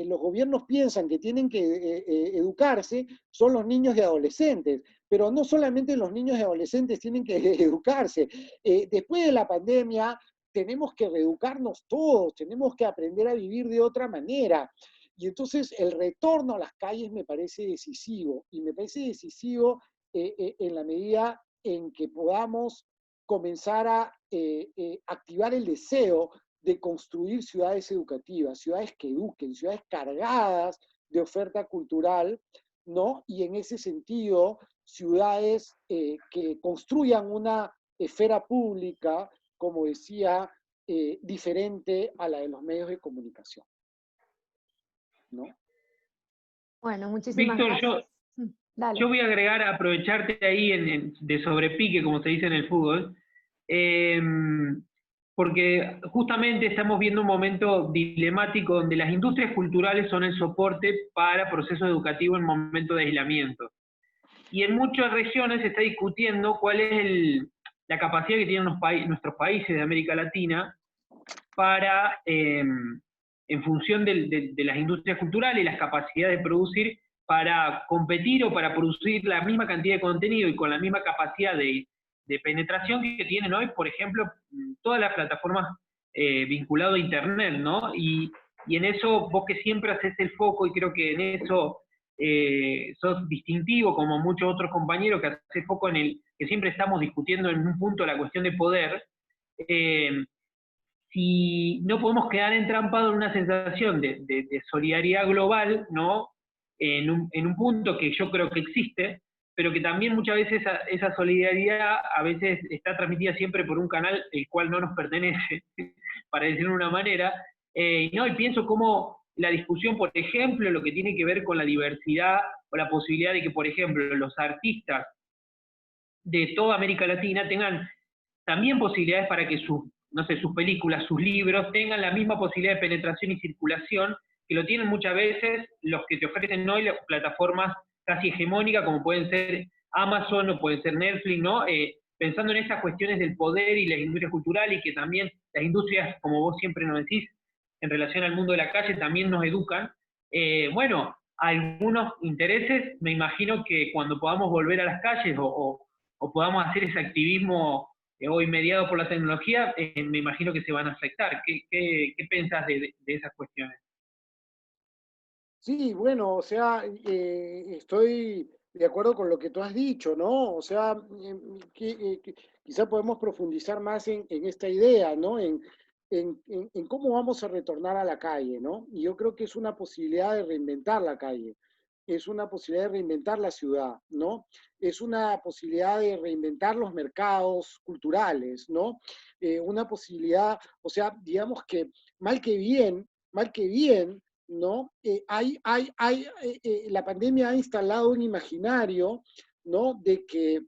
los gobiernos piensan que tienen que educarse son los niños y adolescentes, pero no solamente los niños y adolescentes tienen que educarse. Después de la pandemia tenemos que reeducarnos todos, tenemos que aprender a vivir de otra manera. Y entonces el retorno a las calles me parece decisivo, y me parece decisivo en la medida en que podamos comenzar a activar el deseo de construir ciudades educativas, ciudades que eduquen, ciudades cargadas de oferta cultural, ¿no? Y en ese sentido, ciudades que construyan una esfera pública, como decía, diferente a la de los medios de comunicación, ¿no? Bueno, muchísimas Víctor, gracias. Dale. Yo voy a agregar, aprovecharte ahí de sobrepique, como se dice en el fútbol, porque justamente estamos viendo un momento dilemático donde las industrias culturales son el soporte para procesos educativos en momentos de aislamiento. Y en muchas regiones se está discutiendo cuál es la capacidad que tienen nuestros países de América Latina para en función de las industrias culturales y las capacidades de producir para competir o para producir la misma cantidad de contenido y con la misma capacidad de penetración que tienen hoy, por ejemplo, todas las plataformas vinculadas a Internet, ¿no? Y en eso vos que siempre haces el foco, y creo que en eso sos distintivo, como muchos otros compañeros que hacen foco en el que siempre estamos discutiendo en un punto la cuestión de poder, si no podemos quedar entrampados en una sensación de solidaridad global, ¿no? En un punto que yo creo que existe, pero que también muchas veces esa solidaridad a veces está transmitida siempre por un canal el cual no nos pertenece, para decirlo de una manera, ¿no? Y pienso cómo la discusión, por ejemplo, lo que tiene que ver con la diversidad o la posibilidad de que, por ejemplo, los artistas de toda América Latina tengan también posibilidades para que sus películas, sus libros, tengan la misma posibilidad de penetración y circulación que lo tienen muchas veces los que te ofrecen hoy las plataformas casi hegemónicas, como pueden ser Amazon o pueden ser Netflix, ¿no? Pensando en esas cuestiones del poder y las industrias culturales, y que también las industrias, como vos siempre nos decís, en relación al mundo de la calle, también nos educan. Bueno, algunos intereses, me imagino que cuando podamos volver a las calles o podamos hacer ese activismo hoy mediado por la tecnología, me imagino que se van a afectar. ¿Qué pensás de esas cuestiones? Sí, bueno, o sea, estoy de acuerdo con lo que tú has dicho, ¿no? O sea, quizá podemos profundizar más en esta idea, ¿no? En cómo vamos a retornar a la calle, ¿no? Y yo creo que es una posibilidad de reinventar la calle, es una posibilidad de reinventar la ciudad, ¿no? Es una posibilidad de reinventar los mercados culturales, ¿no? Una posibilidad, o sea, digamos que mal que bien, ¿no? La pandemia ha instalado un imaginario, ¿no? De que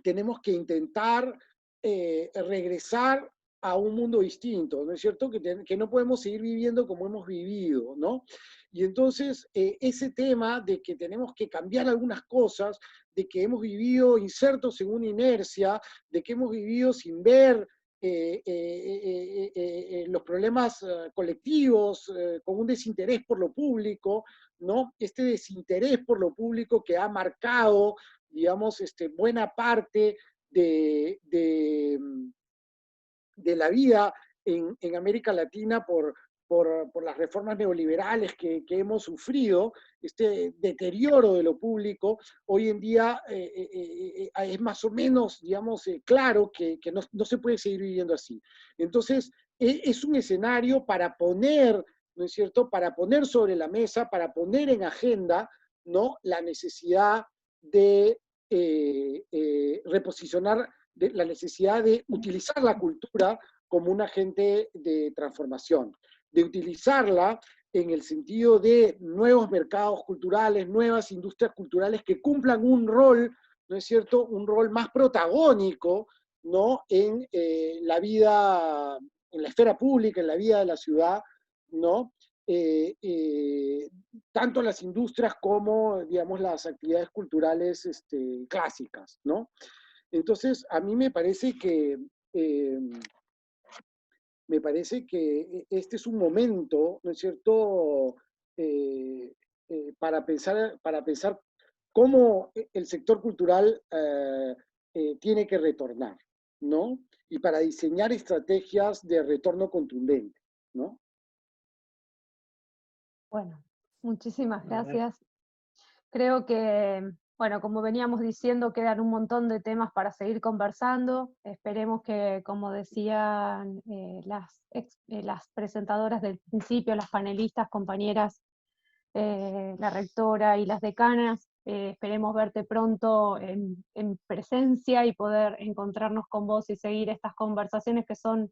tenemos que intentar regresar a un mundo distinto, ¿no es cierto? Que no podemos seguir viviendo como hemos vivido, ¿no? Y entonces ese tema de que tenemos que cambiar algunas cosas, de que hemos vivido insertos en una inercia, de que hemos vivido sin ver los problemas colectivos, con un desinterés por lo público, ¿no? Este desinterés por lo público que ha marcado, digamos, buena parte de la vida en América Latina por las reformas neoliberales que hemos sufrido, este deterioro de lo público, hoy en día es más o menos, digamos, claro que no se puede seguir viviendo así. Entonces, es un escenario para poner, ¿no es cierto?, para poner sobre la mesa, para poner en agenda, ¿no?, la necesidad de reposicionar, la necesidad de utilizar la cultura como un agente de transformación, de utilizarla en el sentido de nuevos mercados culturales, nuevas industrias culturales que cumplan un rol, ¿no es cierto?, un rol más protagónico, ¿no?, en la vida, en la esfera pública, en la vida de la ciudad, ¿no? Tanto las industrias como, digamos, las actividades culturales clásicas, ¿no? Entonces, a mí me parece que este es un momento, ¿no es cierto?, para pensar cómo el sector cultural tiene que retornar, ¿no? Y para diseñar estrategias de retorno contundente, ¿no? Bueno, muchísimas gracias. Creo que, bueno, como veníamos diciendo, quedan un montón de temas para seguir conversando. Esperemos que, como decían las presentadoras del principio, las panelistas, compañeras, la rectora y las decanas, esperemos verte pronto en presencia y poder encontrarnos con vos y seguir estas conversaciones que son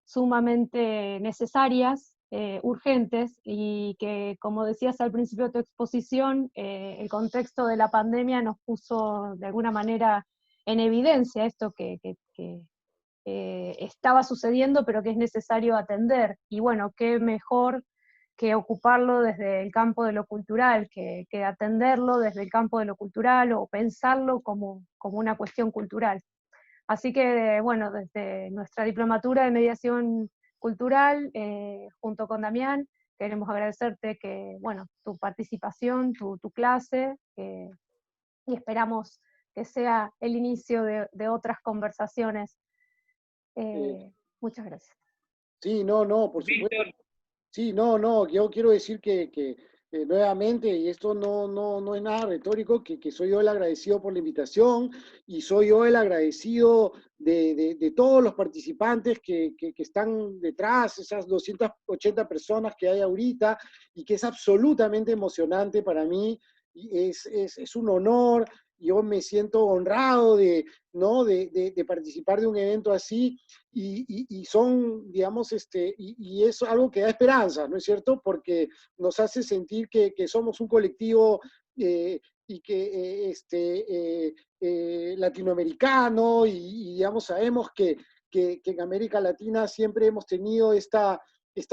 sumamente necesarias, urgentes, y que, como decías al principio de tu exposición, el contexto de la pandemia nos puso de alguna manera en evidencia esto que estaba sucediendo, pero que es necesario atender. Y bueno, qué mejor que ocuparlo desde el campo de lo cultural, que atenderlo desde el campo de lo cultural o pensarlo como una cuestión cultural. Así que, bueno, desde nuestra diplomatura de mediación cultural, junto con Damián. Queremos agradecerte que, bueno, tu participación, tu clase, y esperamos que sea el inicio de otras conversaciones. Muchas gracias. Sí, no, por supuesto. Víctor, Sí, no, yo quiero decir que nuevamente, y esto no es nada retórico, que soy yo el agradecido por la invitación y soy yo el agradecido de todos los participantes que están detrás, esas 280 personas que hay ahorita, y que es absolutamente emocionante para mí, y es un honor. Yo me siento honrado ¿no? de participar de un evento así, y son, digamos, y es algo que da esperanza, ¿no es cierto? Porque nos hace sentir que somos un colectivo y que latinoamericano, y, digamos, sabemos que en América Latina siempre hemos tenido esta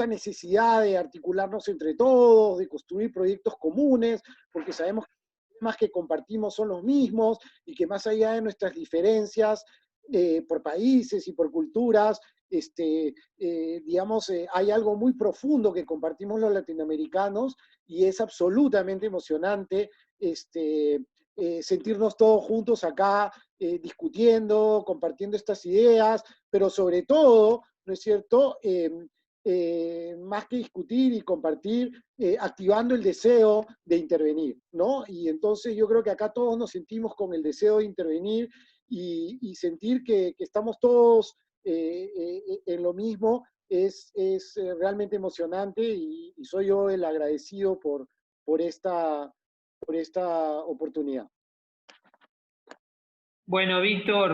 necesidad de articularnos entre todos, de construir proyectos comunes, porque sabemos que los temas que compartimos son los mismos, y que más allá de nuestras diferencias por países y por culturas, digamos, hay algo muy profundo que compartimos los latinoamericanos, y es absolutamente emocionante sentirnos todos juntos acá discutiendo, compartiendo estas ideas, pero sobre todo, ¿no es cierto?, más que discutir y compartir, activando el deseo de intervenir, ¿no? Y entonces yo creo que acá todos nos sentimos con el deseo de intervenir, y sentir que estamos todos en lo mismo es realmente emocionante, y soy yo el agradecido por esta oportunidad. bueno, Víctor,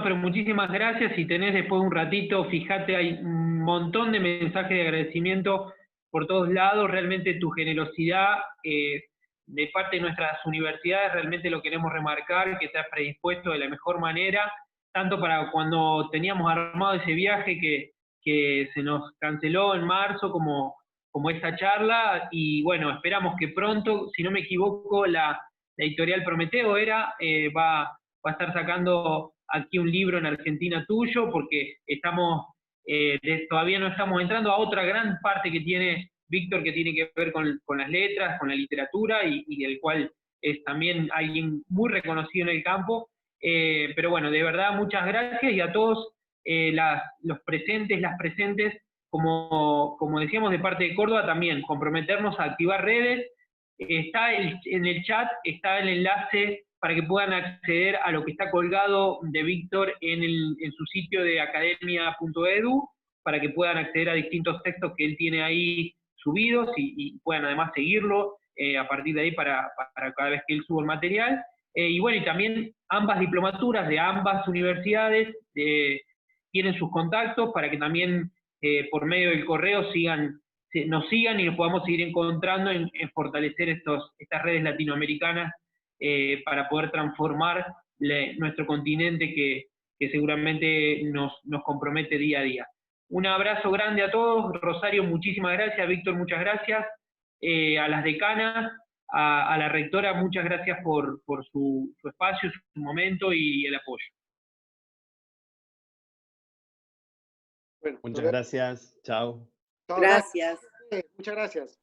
pero muchísimas gracias. Si tenés después un ratito, fíjate, hay un montón de mensajes de agradecimiento por todos lados. Realmente tu generosidad de parte de nuestras universidades, realmente lo queremos remarcar, que te has predispuesto de la mejor manera, tanto para cuando teníamos armado ese viaje que se nos canceló en marzo, como esta charla. Y bueno, esperamos que pronto, si no me equivoco, la editorial Prometeo va a estar sacando aquí un libro en Argentina tuyo, porque todavía no estamos entrando a otra gran parte que tiene Víctor, que tiene que ver con las letras, con la literatura, y el cual es también alguien muy reconocido en el campo. Pero bueno, de verdad, muchas gracias, y a todos los presentes, las presentes, como decíamos de parte de Córdoba, también comprometernos a activar redes. En el chat está el enlace para que puedan acceder a lo que está colgado de Víctor en su sitio de academia.edu, para que puedan acceder a distintos textos que él tiene ahí subidos, y puedan además seguirlo a partir de ahí para cada vez que él suba el material. Y bueno, y también ambas diplomaturas de ambas universidades tienen sus contactos para que también por medio del correo nos sigan y nos podamos seguir encontrando en fortalecer estas redes latinoamericanas para poder transformar nuestro continente que seguramente nos compromete día a día. Un abrazo grande a todos. Rosario, muchísimas gracias. Víctor, muchas gracias. A las decanas, a la rectora, muchas gracias por su espacio, su momento y el apoyo. Bueno, muchas gracias. Chao. Gracias. Muchas gracias.